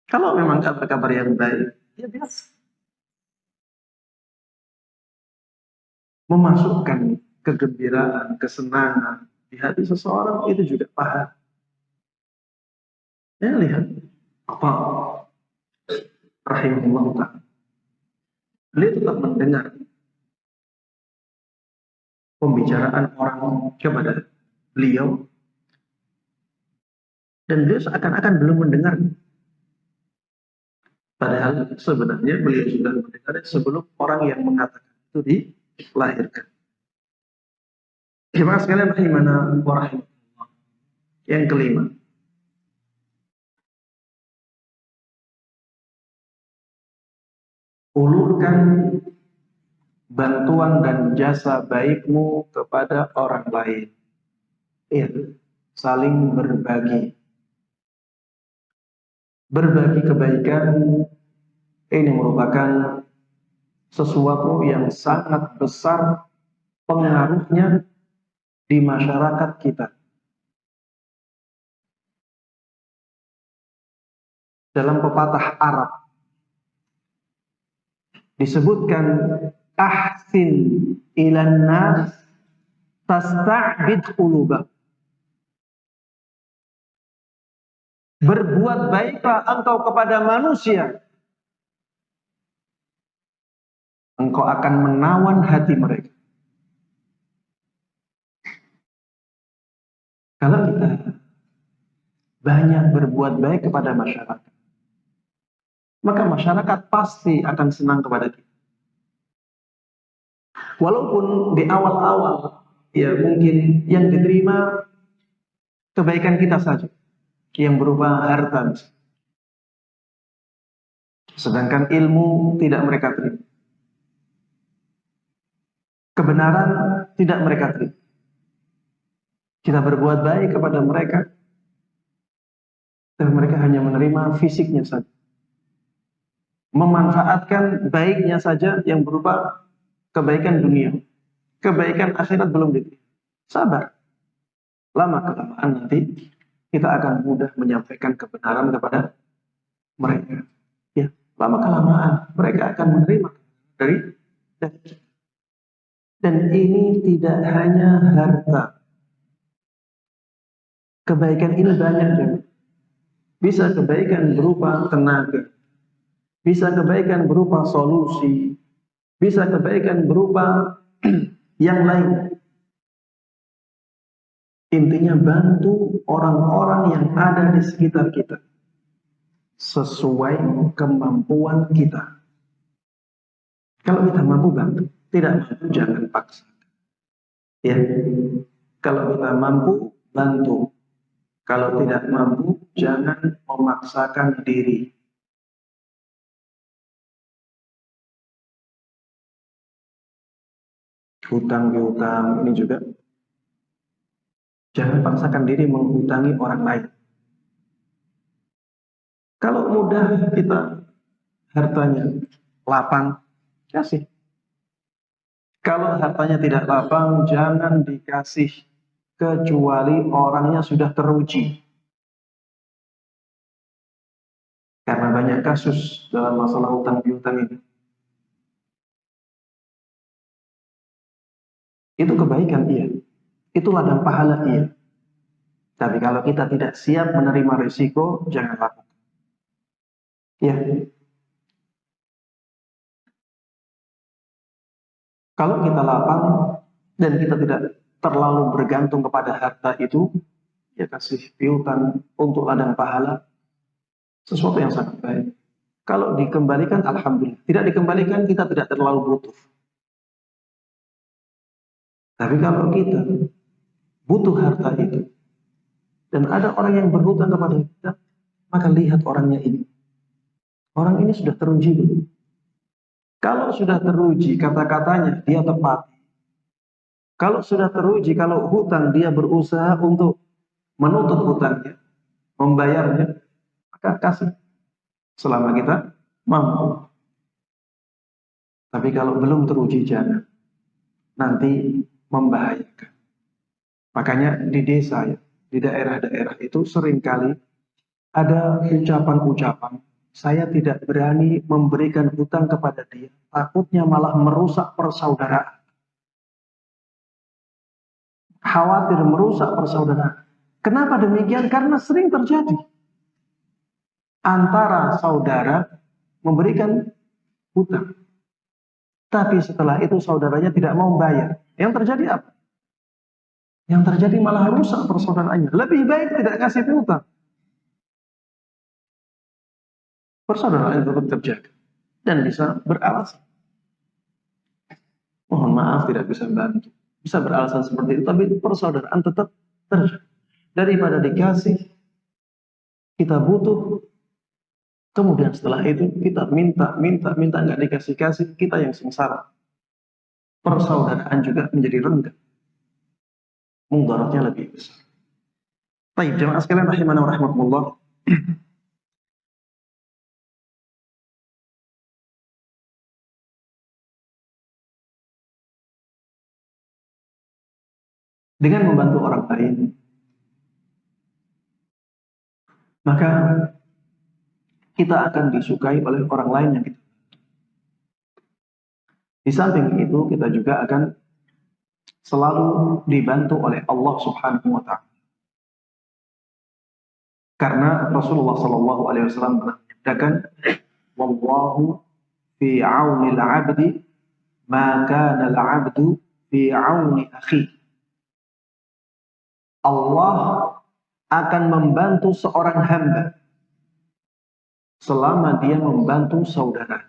A: Kalau memang kabar-kabar yang baik, ya biasa. Memasukkan kegembiraan, kesenangan di hati seseorang itu juga paham. Ya lihat apa rahimahullah ta'ala. Beliau tetap mendengar pembicaraan orang kepada beliau, dan beliau seakan-akan belum mendengar. Padahal sebenarnya beliau sudah mendengar sebelum orang yang mengatakan itu dilahirkan. Jemaah sekalian rahimana wa rahimahullah. Yang kelima, ulurkan bantuan dan jasa baikmu kepada orang lain. Iya, saling berbagi. Berbagi kebaikan ini merupakan sesuatu yang sangat besar pengaruhnya di masyarakat kita. Dalam pepatah Arab disebutkan, ahsin ilan nas tasta'bid qulubah. Berbuat baiklah engkau kepada manusia, engkau akan menawan hati mereka. Kalau kita banyak berbuat baik kepada masyarakat, maka masyarakat pasti akan senang kepada kita. Walaupun di awal-awal, ya mungkin yang diterima kebaikan kita saja, yang berupa harta. Sedangkan ilmu tidak mereka terima. Kebenaran tidak mereka terima. Kita berbuat baik kepada mereka, dan mereka hanya menerima fisiknya saja. Memanfaatkan baiknya saja yang berupa kebaikan dunia. Kebaikan akhirat belum diterima. Sabar. Lama-kelamaan nanti kita akan mudah menyampaikan kebenaran kepada mereka. Ya, lama-kelamaan mereka akan menerima dari kita. Dan ini tidak hanya harta. Kebaikan ini banyak juga. Bisa kebaikan berupa tenaga, bisa kebaikan berupa solusi, bisa kebaikan berupa yang lain. Intinya bantu orang-orang yang ada di sekitar kita sesuai kemampuan kita. Kalau kita mampu bantu, tidak mampu jangan paksa. Ya, kalau kita mampu bantu, kalau tidak mampu jangan memaksakan diri. Hutang piutang ini juga, jangan paksakan diri menghutangi orang lain. Kalau mudah kita hartanya lapang, kasih. Kalau hartanya tidak lapang, jangan dikasih. kecuali orangnya sudah teruji. Karena banyak kasus dalam masalah hutang piutang ini. Itu kebaikan iya, itu ladang pahala iya. Tapi kalau kita tidak siap menerima risiko, jangan lakukan. Ya, kalau kita lapang dan kita tidak terlalu bergantung kepada harta itu, ya kasih piutang untuk ladang pahala, sesuatu yang sangat baik. Kalau dikembalikan, alhamdulillah. Tidak dikembalikan, kita tidak terlalu butuh. Tapi kalau kita butuh harta itu, dan ada orang yang berhutang kepada kita, maka lihat orangnya ini. Orang ini sudah teruji belum? Kalau sudah teruji kata-katanya, dia tepat. Kalau sudah teruji, kalau hutang dia berusaha untuk menutup hutangnya, membayarnya, maka kasih selama kita mampu. Tapi kalau belum teruji, jangan. Nanti membahayakan. Makanya di desa, ya, di daerah-daerah itu seringkali ada ucapan-ucapan, saya tidak berani memberikan hutang kepada dia, takutnya malah merusak persaudaraan. Khawatir merusak persaudaraan. Kenapa demikian? Karena sering terjadi antara saudara memberikan hutang, tapi setelah itu saudaranya tidak mau bayar. Yang terjadi apa? Yang terjadi malah rusak persaudaraannya. Lebih baik tidak kasih hutang. Persaudaraan tetap terjaga dan bisa beralasan. Mohon maaf tidak bisa bantu. Bisa beralasan seperti itu, tapi persaudaraan tetap terjaga. Daripada dikasih, kita butuh, kemudian setelah itu kita minta nggak dikasih, kita yang sengsara. Persaudaraan juga menjadi renggang. Mudaratnya lebih besar. Baik, jemaah sekalian rahimana wa rahmatullah. Dengan membantu orang lain, maka kita akan disukai oleh orang lain yang kita. Di samping itu, kita juga akan selalu dibantu oleh Allah Subhanahu wa Ta'ala. Karena Rasulullah Sallallahu Alaihi Wasallam menyatakan, "Wallahu fi auni al-'abdi ma kana al-'abdu fi auni akhi." Allah akan membantu seorang hamba selama dia membantu saudaranya.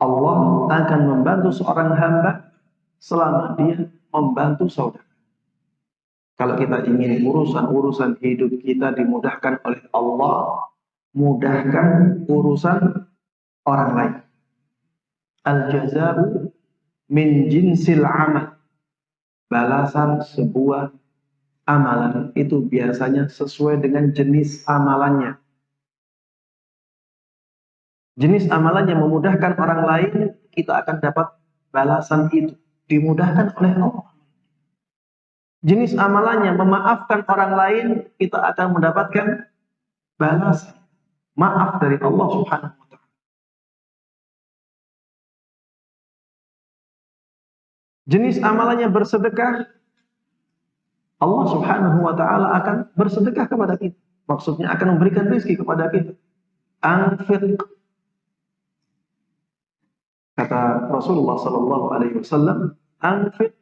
A: Allah akan membantu seorang hamba selama dia membantu saudara. Kalau kita ingin urusan-urusan hidup kita dimudahkan oleh Allah, mudahkan urusan orang lain. Al-jaza'u min jinsil amal. Balasan sebuah amalan itu biasanya sesuai dengan jenis amalannya. Jenis amalan yang memudahkan orang lain, kita akan dapat balasan itu. Dimudahkan oleh Allah. Jenis amalannya memaafkan orang lain, kita akan mendapatkan balasan maaf dari Allah Subhanahu wa Ta'ala. Jenis amalannya bersedekah, Allah Subhanahu wa Ta'ala akan bersedekah kepada kita. Maksudnya akan memberikan rezeki kepada kita. Anfiq, kata Rasulullah Sallallahu Alaihi Wasallam, anfiq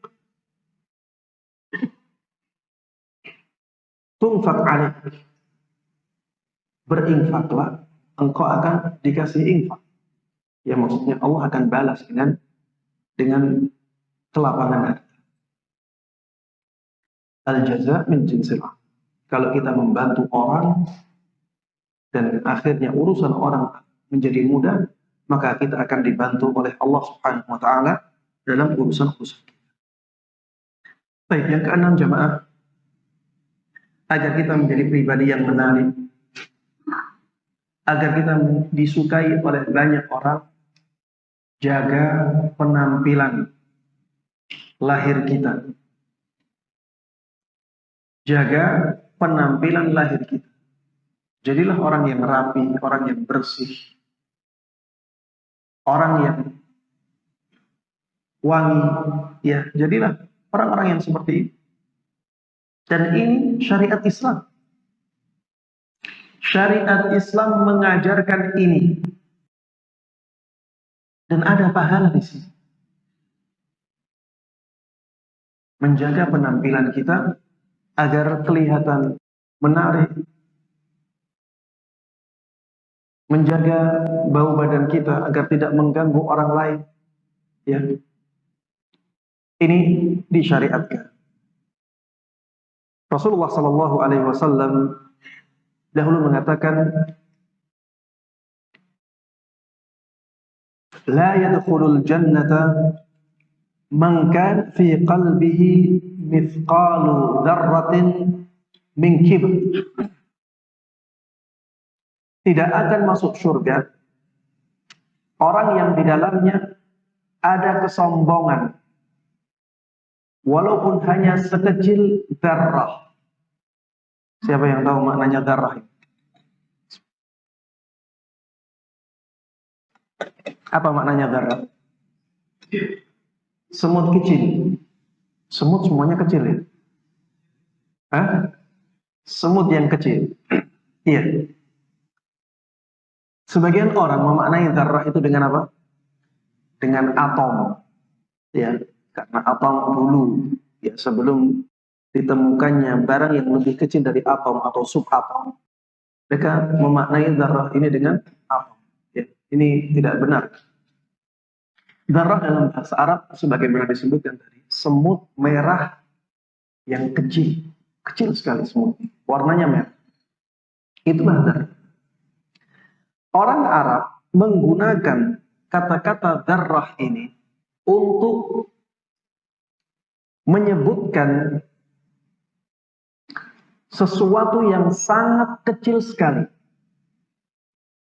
A: tunfaq alaik. Berinfaklah, engkau akan dikasih infak. Ya, maksudnya Allah akan balas dengan kelapangan hati. Al-jaza min jinsil. Kalau kita membantu orang dan akhirnya urusan orang menjadi mudah, maka kita akan dibantu oleh Allah Subhanahu wa Ta'ala dalam urusan-urusan kita. Baik, yang keenam jemaah, agar kita menjadi pribadi yang menarik, agar kita disukai oleh banyak orang, jaga penampilan lahir kita. Jaga penampilan lahir kita. Jadilah orang yang rapi, orang yang bersih, orang yang wangi. Ya, jadilah orang-orang yang seperti ini. Dan ini syariat Islam. Syariat Islam mengajarkan ini. Dan ada pahala di sini. Menjaga penampilan kita agar kelihatan menarik. Menjaga bau badan kita agar tidak mengganggu orang lain. Ya. Ini disyariatkan. Rasulullah Sallallahu Alaihi Wasallam dahulu mengatakan, la yadkhulul jannata man kan fi qalbihi mithqalu dzarratin min kibr. Tidak akan masuk surga orang yang di dalamnya ada kesombongan, walaupun hanya sekecil dzarrah. Siapa yang tahu maknanya dzarrah? Apa maknanya dzarrah? Semut kecil. Semut semuanya kecil ya? Hah? Semut yang kecil. Iya. Sebagian orang memaknai dzarrah itu dengan apa? Dengan atom. Ya, karena atom dulu ya sebelum ditemukannya barang yang lebih kecil dari atom atau subatom, mereka memaknai dzarrah ini dengan atom. Ya, ini tidak benar. Dzarrah dalam bahasa Arab sebagaimana disebutkan tadi, semut merah yang kecil, kecil sekali semut, warnanya merah. Itulah dzarrah. Orang Arab menggunakan kata-kata dzarrah ini untuk menyebutkan sesuatu yang sangat kecil sekali.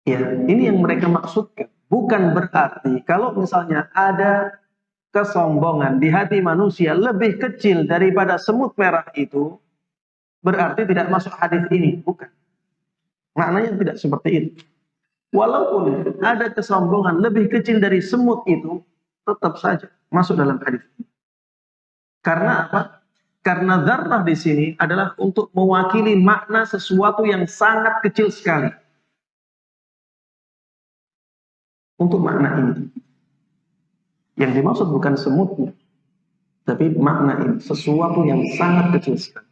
A: Ya, ini yang mereka maksudkan. Bukan berarti kalau misalnya ada kesombongan di hati manusia lebih kecil daripada semut merah itu, berarti tidak masuk hadis ini. Bukan. Maknanya tidak seperti itu. Walaupun ada kesombongan lebih kecil dari semut itu, tetap saja masuk dalam hadis ini. Karena apa? Karena dzarrah di sini adalah untuk mewakili makna sesuatu yang sangat kecil sekali. Untuk makna ini. Yang dimaksud bukan semutnya, tapi makna ini, sesuatu yang sangat kecil sekali.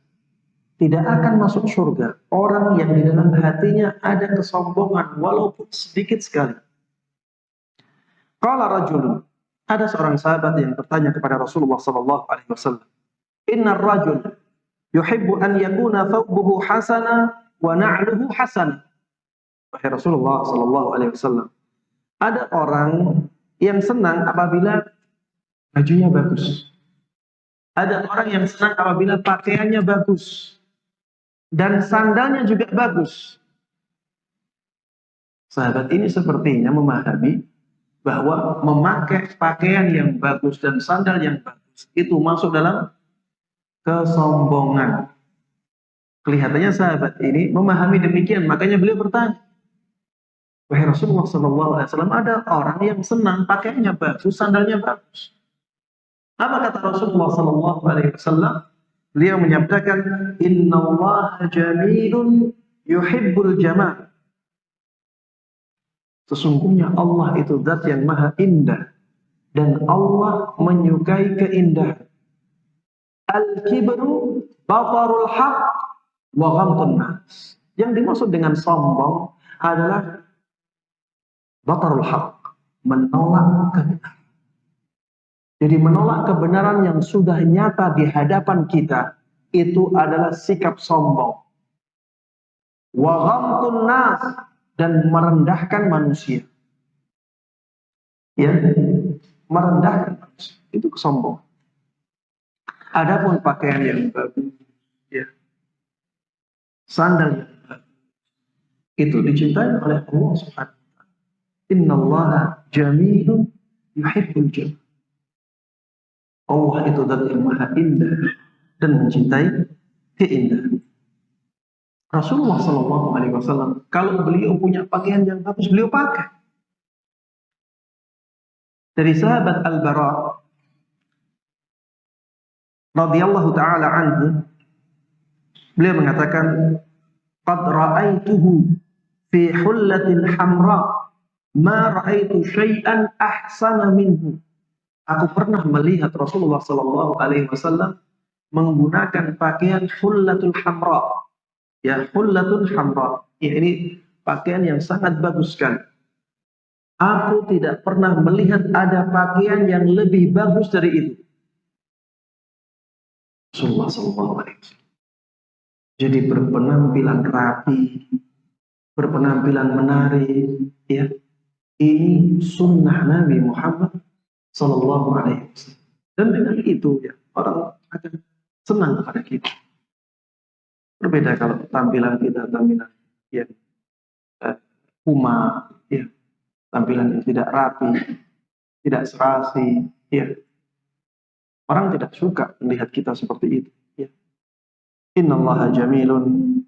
A: Tidak akan masuk surga orang yang di dalam hatinya ada kesombongan walaupun sedikit sekali. Qala rajulun, ada seorang sahabat yang bertanya kepada Rasulullah sallallahu alaihi wasallam, "Innar rajul yuhibbu an yakuna thawbuhu hasana wa na'luhu hasana." Wahai Rasulullah sallallahu alaihi wasallam, ada orang yang senang apabila bajunya bagus. Ada orang yang senang apabila pakaiannya bagus. Dan sandalnya juga bagus. Sahabat ini sepertinya memahami bahwa memakai pakaian yang bagus dan sandal yang bagus itu masuk dalam kesombongan. Kelihatannya sahabat ini memahami demikian, makanya beliau bertanya, wahai Rasulullah SAW, ada orang yang senang pakaiannya bagus, sandalnya bagus. Apa kata Rasulullah SAW? Beliau menyatakan, Innallaha jamilun yuhibbul jamal. Sesungguhnya Allah itu zat yang maha indah. Dan Allah menyukai keindahan. Al-kibru batarul haq wa ghamtun nas. Yang dimaksud dengan sombong adalah batarul haq, menolak kebenaran. Jadi menolak kebenaran yang sudah nyata di hadapan kita itu adalah sikap sombong. Wa ghamtun nas, dan merendahkan manusia. Ya, merendahkan manusia itu kesombongan. Adapun pakaian yang bagus, ya, sandal yang bagus, itu dicintai oleh Allah Subhanahu wa taala. Innallaha jamilun yuhibbul jamal. Allah itu zat yang maha indah dan mencintai keindahan. Rasulullah Shallallahu Alaihi Wasallam kalau beliau punya pakaian yang bagus beliau pakai. Dari sahabat Al-Bara radhiyallahu taala anhu, beliau mengatakan, "Qad ra'aituhu fi hullatin hamra, ma ra'aitu syai'an ahsana minhu." Aku pernah melihat Rasulullah Shallallahu Alaihi Wasallam menggunakan pakaian hullatul hamra. Ya, hullatul hamra. Ya, ini pakaian yang sangat bagus sekali. Aku tidak pernah melihat ada pakaian yang lebih bagus dari itu. Rasulullah Shallallahu Alaihi Wasallam. Jadi berpenampilan rapi, berpenampilan menarik, ya. Ini sunnah Nabi Muhammad Sallallahu Alaihi Wasallam. Dan dengan itu ya orang akan senang kepada kita. Berbeda kalau tampilan kita tampilan yang kumal, ya, tampilan yang tidak rapi, tidak serasi, ya. Orang tidak suka melihat kita seperti itu. Ya. Innallaha jamilun.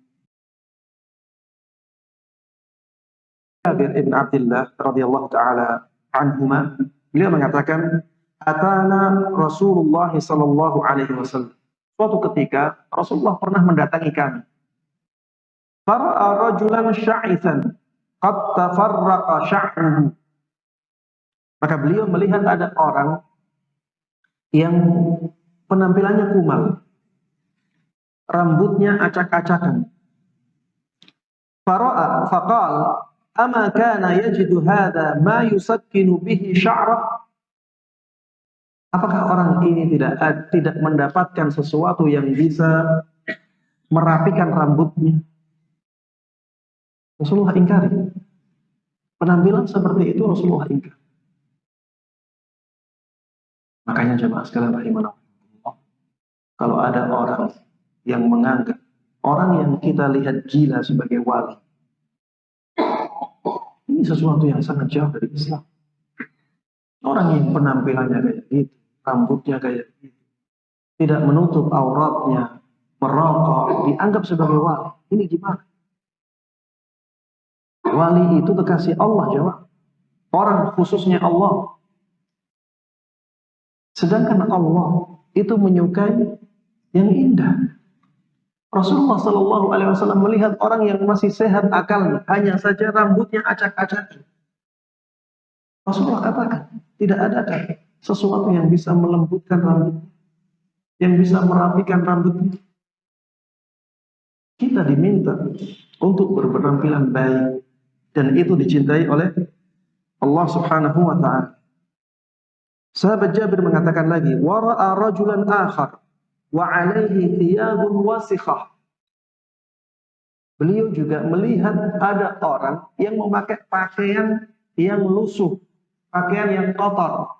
A: Jabir ibn Abdullah radhiyallahu taala anhuma, beliau mengatakan, "Atana Rasulullah sallallahu alaihi wasallam." Suatu ketika Rasulullah pernah mendatangi kami. Fara'a rajulan sya'ithan qad tafarraqa sya'ruhu. Maka beliau melihat ada orang yang penampilannya kumal, rambutnya acak-acakan. Fara'a faqala, "Ama kana yajidu hadha ma yusakkinu bihi sya'rah?" Apakah orang ini tidak mendapatkan sesuatu yang bisa merapikan rambutnya? Rasulullah ingkari. Penampilan seperti itu Rasulullah ingkari. Makanya jemaah sekalian rahimanallah, kalau ada orang yang menganggap orang yang kita lihat gila sebagai wali, ini sesuatu yang sangat jauh dari Islam. Orang yang penampilannya kayak gitu, rambutnya kayak gitu, tidak menutup auratnya, merokok, dianggap sebagai wali. Ini gimana? Wali itu kekasih Allah, jemaah. Orang khususnya Allah. Sedangkan Allah itu menyukai yang indah. Rasulullah Shallallahu Alaihi Wasallam melihat orang yang masih sehat akalnya, hanya saja rambutnya acak-acak. Rasulullah katakan, tidak ada sesuatu yang bisa melembutkan rambut, yang bisa merapikan rambutnya. Kita diminta untuk berpenampilan baik, dan itu dicintai oleh Allah Subhanahu wa Ta'ala. Sahabat Jabir mengatakan lagi, wara'a rajulan akhar wa 'alaihi thiyabun wasikhah. Beliau juga melihat ada orang yang memakai pakaian yang lusuh, pakaian yang kotor.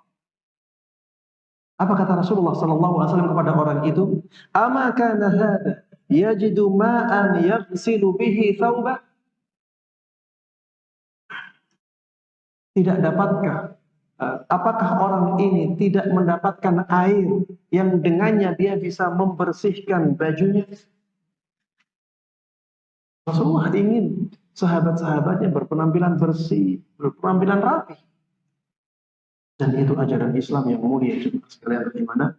A: Apa kata Rasulullah sallallahu alaihi wasallam kepada orang itu? Ama kana hada yajidu ma'an yaghsilu bihi thawbah? Tidak dapatkah apakah orang ini tidak mendapatkan air yang dengannya dia bisa membersihkan bajunya? Rasulullah ingin sahabat-sahabatnya berpenampilan bersih, berpenampilan rapi. Dan itu ajaran Islam yang mulia juga sekalian bagaimana?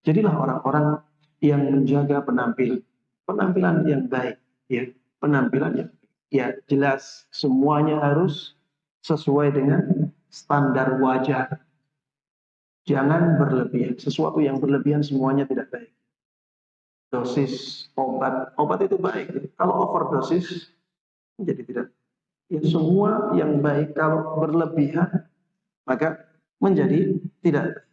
A: Jadilah orang-orang yang menjaga penampilan yang baik, ya, penampilan yang ya jelas semuanya harus sesuai dengan standar wajar. Jangan berlebihan. Sesuatu yang berlebihan semuanya tidak baik. Dosis obat itu baik. Kalau overdosis jadi tidak. Ya, semua yang baik kalau berlebihan maka menjadi tidak.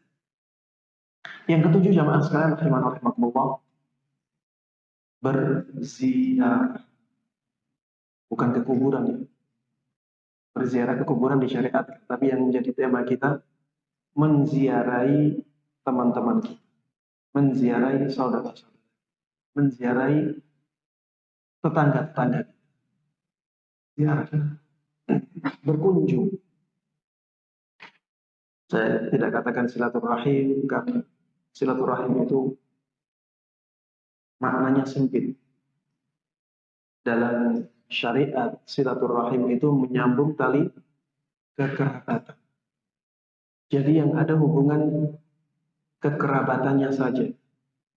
A: Yang ketujuh jamaah sekalian rahimanallah, berziarah, bukan ke kuburan ya. Berziarah ke kuburan di syariat, tapi yang menjadi tema kita menziarahi teman-teman kita, menziarahi saudara-saudara, menziarahi tetangga-tetangga, ziarah, berkunjung. Saya tidak katakan silaturahim, karena silaturahim itu maknanya sempit. Dalam syariat, silaturahim itu menyambung tali kekerabatan. Jadi yang ada hubungan kekerabatannya saja,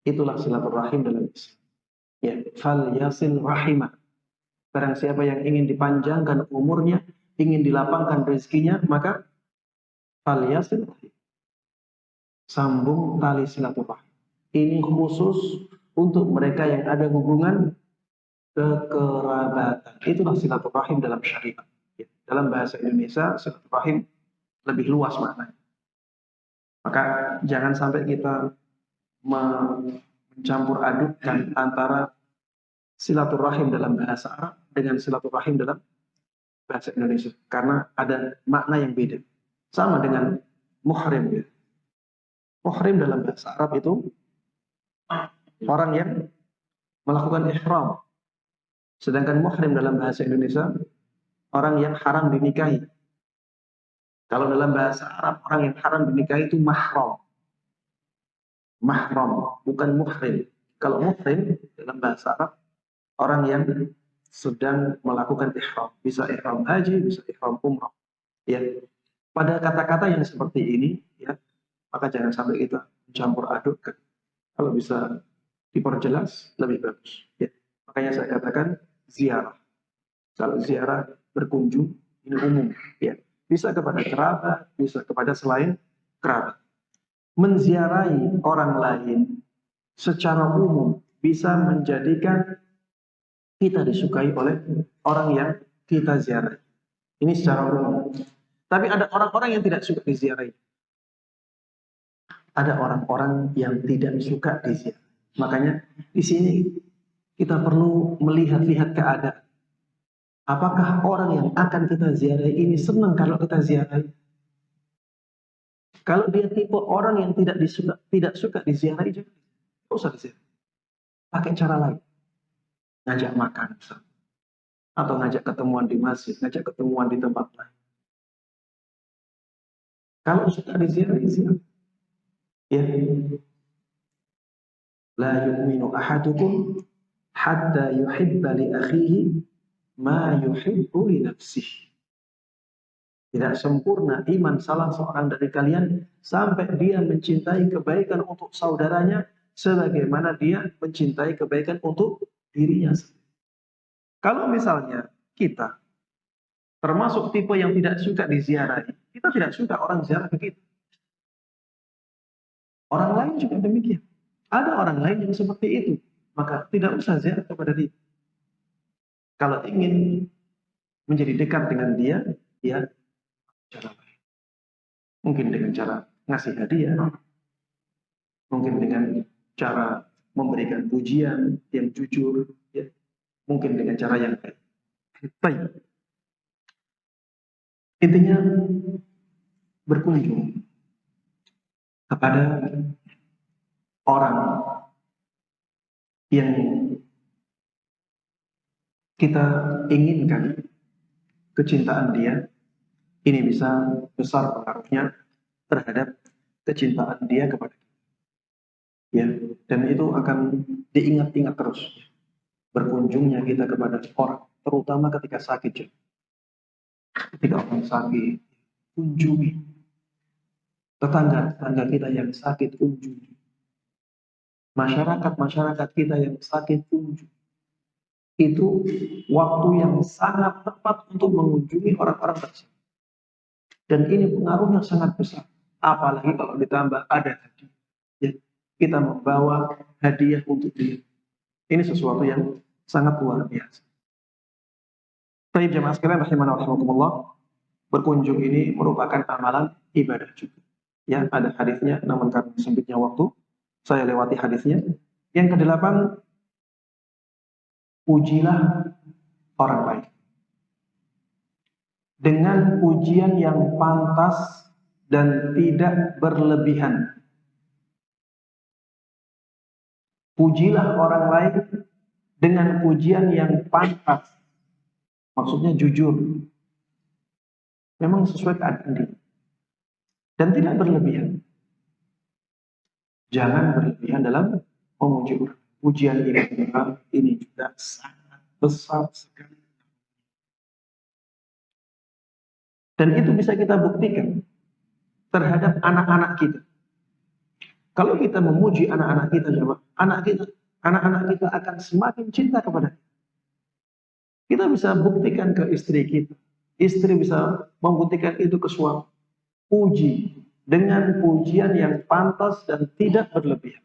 A: itulah silaturahim dalam Islam. Ya, fal yasil rahimah. Barang siapa yang ingin dipanjangkan umurnya, ingin dilapangkan rezekinya, maka fal yasil rahim. Sambung tali silaturahim. Ini khusus untuk mereka yang ada hubungan kekerabatan. Itulah silaturahim dalam syariat. Ya, dalam bahasa Indonesia, silaturahim lebih luas maknanya. Maka jangan sampai kita mencampur adukkan antara silaturahim dalam bahasa Arab dengan silaturahim dalam bahasa Indonesia. Karena ada makna yang beda. Sama dengan muhrim. Ya. Muhrim dalam bahasa Arab itu orang yang melakukan ihram. Sedangkan muhrim dalam bahasa Indonesia orang yang haram dinikahi. Kalau dalam bahasa Arab orang yang haram dinikahi itu mahram. Mahram, bukan muhrim. Kalau muhrim dalam bahasa Arab orang yang sedang melakukan ihram, bisa ihram haji, bisa ihram umrah. Ya. Pada kata-kata yang seperti ini, ya, maka jangan sampai kita campur adukkan. Kalau bisa diperjelas lebih bagus. Ya. Makanya saya katakan ziarah. Kalau ziarah berkunjung ini umum, ya. Bisa kepada kerabat, bisa kepada selain kerabat. Menziarahi orang lain secara umum bisa menjadikan kita disukai oleh orang yang kita ziarahi. Ini secara umum. Tapi ada orang-orang yang tidak suka diziarahi. Ada orang-orang yang tidak suka diziarahi. Makanya di sini kita perlu melihat-lihat keadaan. Apakah orang yang akan kita ziarahi ini senang kalau kita ziarahi? Kalau dia tipe orang yang tidak suka diziarahi, jangan usah diziarahi. Pakai cara lain. Ngajak makan misalnya. Atau ngajak ketemuan di masjid, ngajak ketemuan di tempat lain. Kalau suka diziarahi, ziarahi. Ya. La yu'minu ahadukum hatta yuhibba li akhihi ma yuhibbu li nafsihi. Tidak sempurna iman salah seorang dari kalian sampai dia mencintai kebaikan untuk saudaranya sebagaimana dia mencintai kebaikan untuk dirinya sendiri. Kalau misalnya kita termasuk tipe yang tidak suka diziarahi, kita tidak suka orang ziarah ke kita. Orang lain juga demikian. Ada orang lain yang seperti itu, maka tidak usah ziarah kepada dia. Kalau ingin menjadi dekat dengan dia, ya cara lain. Mungkin dengan cara ngasih hadiah, mungkin dengan cara memberikan pujian yang jujur, ya. Mungkin dengan cara yang baik. Intinya berkunjung kepada orang yang kita inginkan kecintaan dia, ini bisa besar pengaruhnya terhadap kecintaan dia kepada kita. Ya, dan itu akan diingat-ingat terus. Berkunjungnya kita kepada orang, terutama ketika sakit. Ketika orang sakit, kunjungi. Tetangga-tetangga kita yang sakit, kunjungi. Masyarakat-masyarakat kita yang sakit, kunjungi. Itu waktu yang sangat tepat untuk mengunjungi orang-orang tersebut. Dan ini pengaruhnya sangat besar. Apalagi kalau ditambah ada hadiah. Ya, kita membawa hadiah untuk dia. Ini sesuatu yang sangat luar biasa. Baik jemaah sekalian rahimana wa rahimakumullah, berkunjung ini merupakan amalan ibadah juga. Ya, ada hadisnya, namun karena sempitnya waktu, saya lewati hadisnya. Yang kedelapan, pujilah orang lain dengan pujian yang pantas dan tidak berlebihan. Pujilah orang lain dengan pujian yang pantas. Maksudnya jujur. Memang sesuai keadaan dia. Dan tidak berlebihan. Jangan berlebihan dalam memuji orang. pujian ini juga sangat besar sekali. Dan itu bisa kita buktikan terhadap anak-anak kita. Kalau kita memuji anak-anak kita, anak-anak kita akan semakin cinta kepada kita. Kita bisa buktikan ke istri kita. Istri bisa membuktikan itu ke suami. Puji dengan pujian yang pantas dan tidak berlebihan.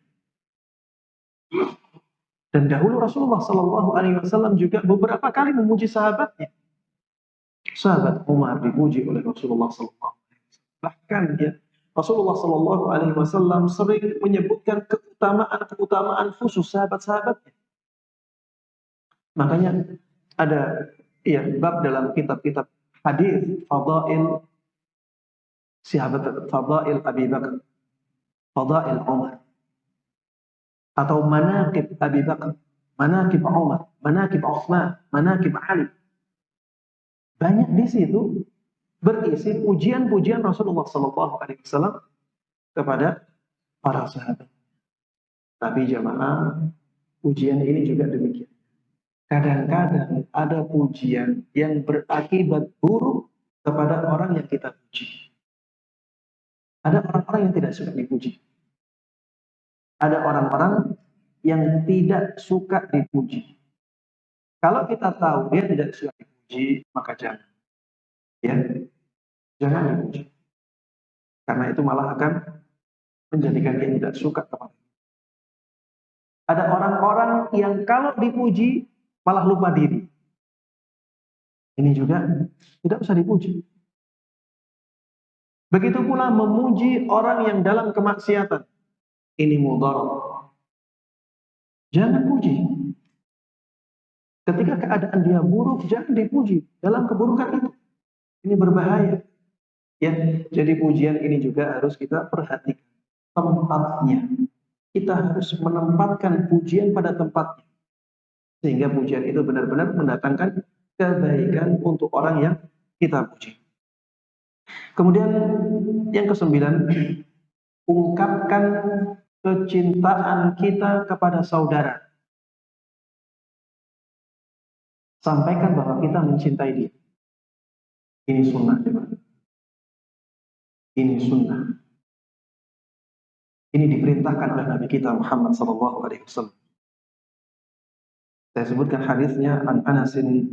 A: Dan dahulu Rasulullah Sallallahu Alaihi Wasallam juga beberapa kali memuji sahabatnya. Sahabat Umar dipuji oleh Rasulullah Sallallahu Alaihi Wasallam. Bahkan ya, Rasulullah Sallallahu Alaihi Wasallam sering menyebutkan keutamaan khusus sahabat-sahabatnya. Makanya ada ya bab dalam kitab-kitab hadis fadail sahabat, fadail Abi Bakar, fadail Umar, atau manaqib Abi Bakar, manaqib Umar, manaqib Utsman, manaqib Ali. Banyak di situ berisi pujian-pujian Rasulullah Sallallahu Alaihi Wasallam kepada para sahabat. Tapi jamaah, pujian ini juga demikian. Kadang-kadang ada pujian yang berakibat buruk kepada orang yang kita puji. Ada orang-orang yang tidak suka dipuji. Ada orang-orang yang tidak suka dipuji. Kalau kita tahu dia tidak suka dipuji, maka jangan. Ya, jangan dipuji. Karena itu malah akan menjadikan dia tidak suka kepada kita. Ada orang-orang yang kalau dipuji malah lupa diri. Ini juga tidak usah dipuji. Begitu pula memuji orang yang dalam kemaksiatan. Ini mudarat. Jangan puji. Ketika keadaan dia buruk, jangan dipuji dalam keburukan itu. Ini berbahaya. Ya, jadi pujian ini juga harus kita perhatikan tempatnya. Kita harus menempatkan pujian pada tempatnya. Sehingga pujian itu benar-benar mendatangkan kebaikan untuk orang yang kita puji. Kemudian yang ke-9, ungkapkan kecintaan kita kepada saudara. Sampaikan bahwa kita mencintai dia. Ini sunnah. Ini sunnah. Ini diperintahkan oleh Nabi kita Muhammad SAW. Saya sebutkan hadisnya an Anasin,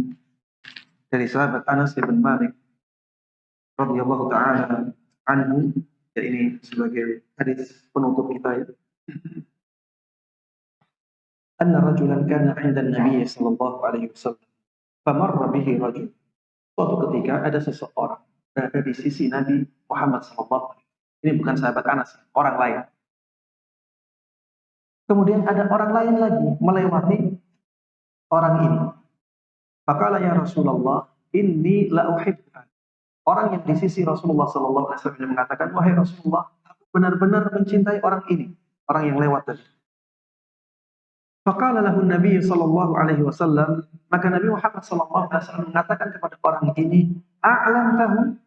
A: dari sahabat Anas bin Malik radhiyallahu taala anhu. Ya, ini sebagai hadis penutup kita ya. Anna rajulan kana 'inda an-nabiy sallallahu alaihi wasallam. Famarra bihi rajul. Suatu ketika ada seseorang berada di sisi Nabi Muhammad sallallahu alaihi wasallam. Ini bukan sahabat Anas, orang lain. Kemudian ada orang lain lagi melewati orang ini. Faqala ya Rasulullah, inni la uhibbuka. Orang yang di sisi Rasulullah sallallahu alaihi wasallam mengatakan, wahai Rasulullah, aku benar-benar mencintai orang ini, orang yang lewat tadi. Faqala lahu Nabi sallallahu alaihi wasallam, maka Nabi Muhammad sallallahu alaihi wasallam mengatakan kepada orang ini, a'lamtahu?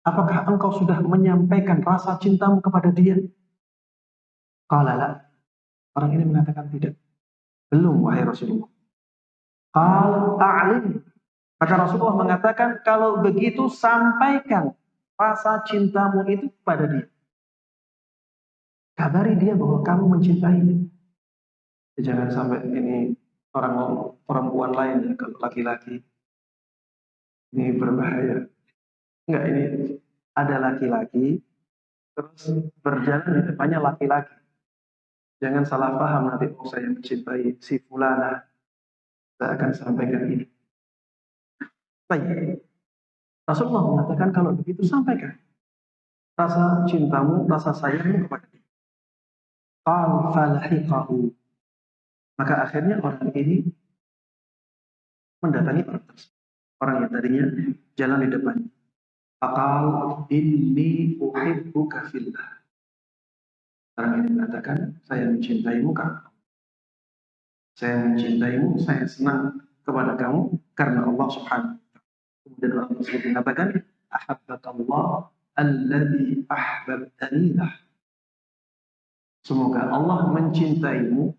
A: Apakah engkau sudah menyampaikan rasa cintamu kepada dia? Qala la. Orang ini mengatakan tidak. Belum, wahai Rasulullah. Qal a'lim. Maka Rasulullah mengatakan, kalau begitu sampaikan rasa cintamu itu kepada dia. Kabari dia bahwa kamu mencintainya. Jangan sampai ini orang perempuan lain ya, kalau laki-laki ini berbahaya. Enggak, ini ada laki-laki terus berjalan di depannya laki-laki. Jangan salah paham nanti, oh saya mencintai si fulana. Saya akan sampaikan ini. Baik. Rasulullah mengatakan kalau begitu sampaikan rasa cintamu, rasa sayangmu kepada dia. Qal falahiqahu. Maka akhirnya orang ini mendatangi orang tersebut. Orang yang tadinya jalan di depannya. Faqal inni uhibbuka fillah. Orang ini mengatakan, saya mencintaimu karena saya mencintaimu, saya senang kepada kamu karena Allah Subhanahu wa taala. Kemudian orang tersebut mengatakan, ahabbakallah alladhi ahbabtani lah. Semoga Allah mencintaimu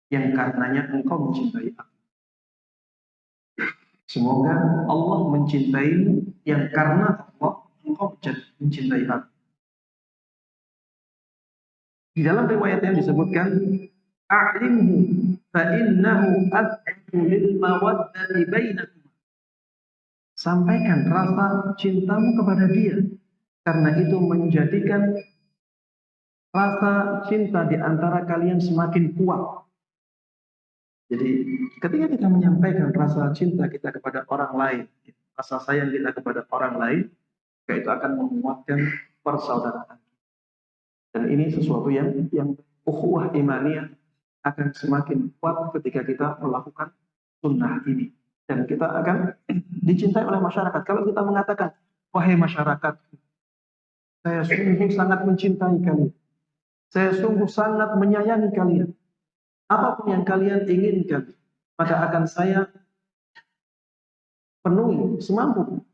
A: yang karenanya engkau mencintai aku. Semoga Allah mencintaimu yang karena Allah engkau mencintai aku. Di dalam riwayat yang disebutkan, a'limhu fa innahu ad'u lil mawaddati bainakum. Sampaikan rasa cintamu kepada dia, karena itu menjadikan rasa cinta di antara kalian semakin kuat. Jadi ketika kita menyampaikan rasa cinta kita kepada orang lain, rasa sayang kita kepada orang lain, itu akan menguatkan persaudaraan. Dan ini sesuatu yang ukhuwah imaniyah akan semakin kuat ketika kita melakukan sunnah ini. Dan kita akan dicintai oleh masyarakat. Kalau kita mengatakan, wahai masyarakat, saya sungguh sangat mencintai kalian. Saya sungguh sangat menyayangi kalian. Apapun yang kalian inginkan, maka akan saya penuhi semampu.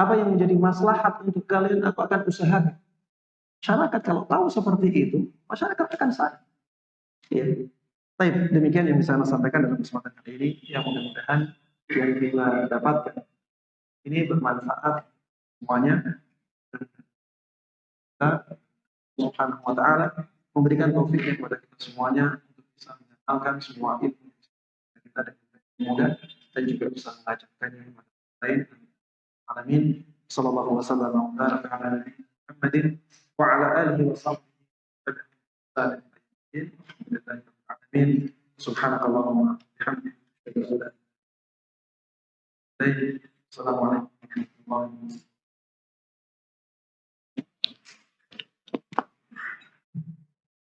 A: Apa yang menjadi maslahat untuk kalian, aku akan usahakan. Masyarakat kalau tahu seperti itu, masyarakat akan sadar. Ya. Baik, demikian yang bisa saya sampaikan dalam kesempatan kali ini. Yang mudah-mudahan yang kita dapatkan ini bermanfaat semuanya. Dan kita Subhanahu wa ta'ala memberikan taufiknya kepada kita semuanya untuk bisa mengamalkan semua ilmu yang kita dan mudah dan juga bisa mengajarkannya kepada orang lain. Alamin. Sallallahu wasallam wa baraka ala nabiyyina Muhammadin wa ala alihi wa sahbihi amin. Subhanakallahumma bihamdika. Assalamualaikum warahmatullahi wabarakatuh.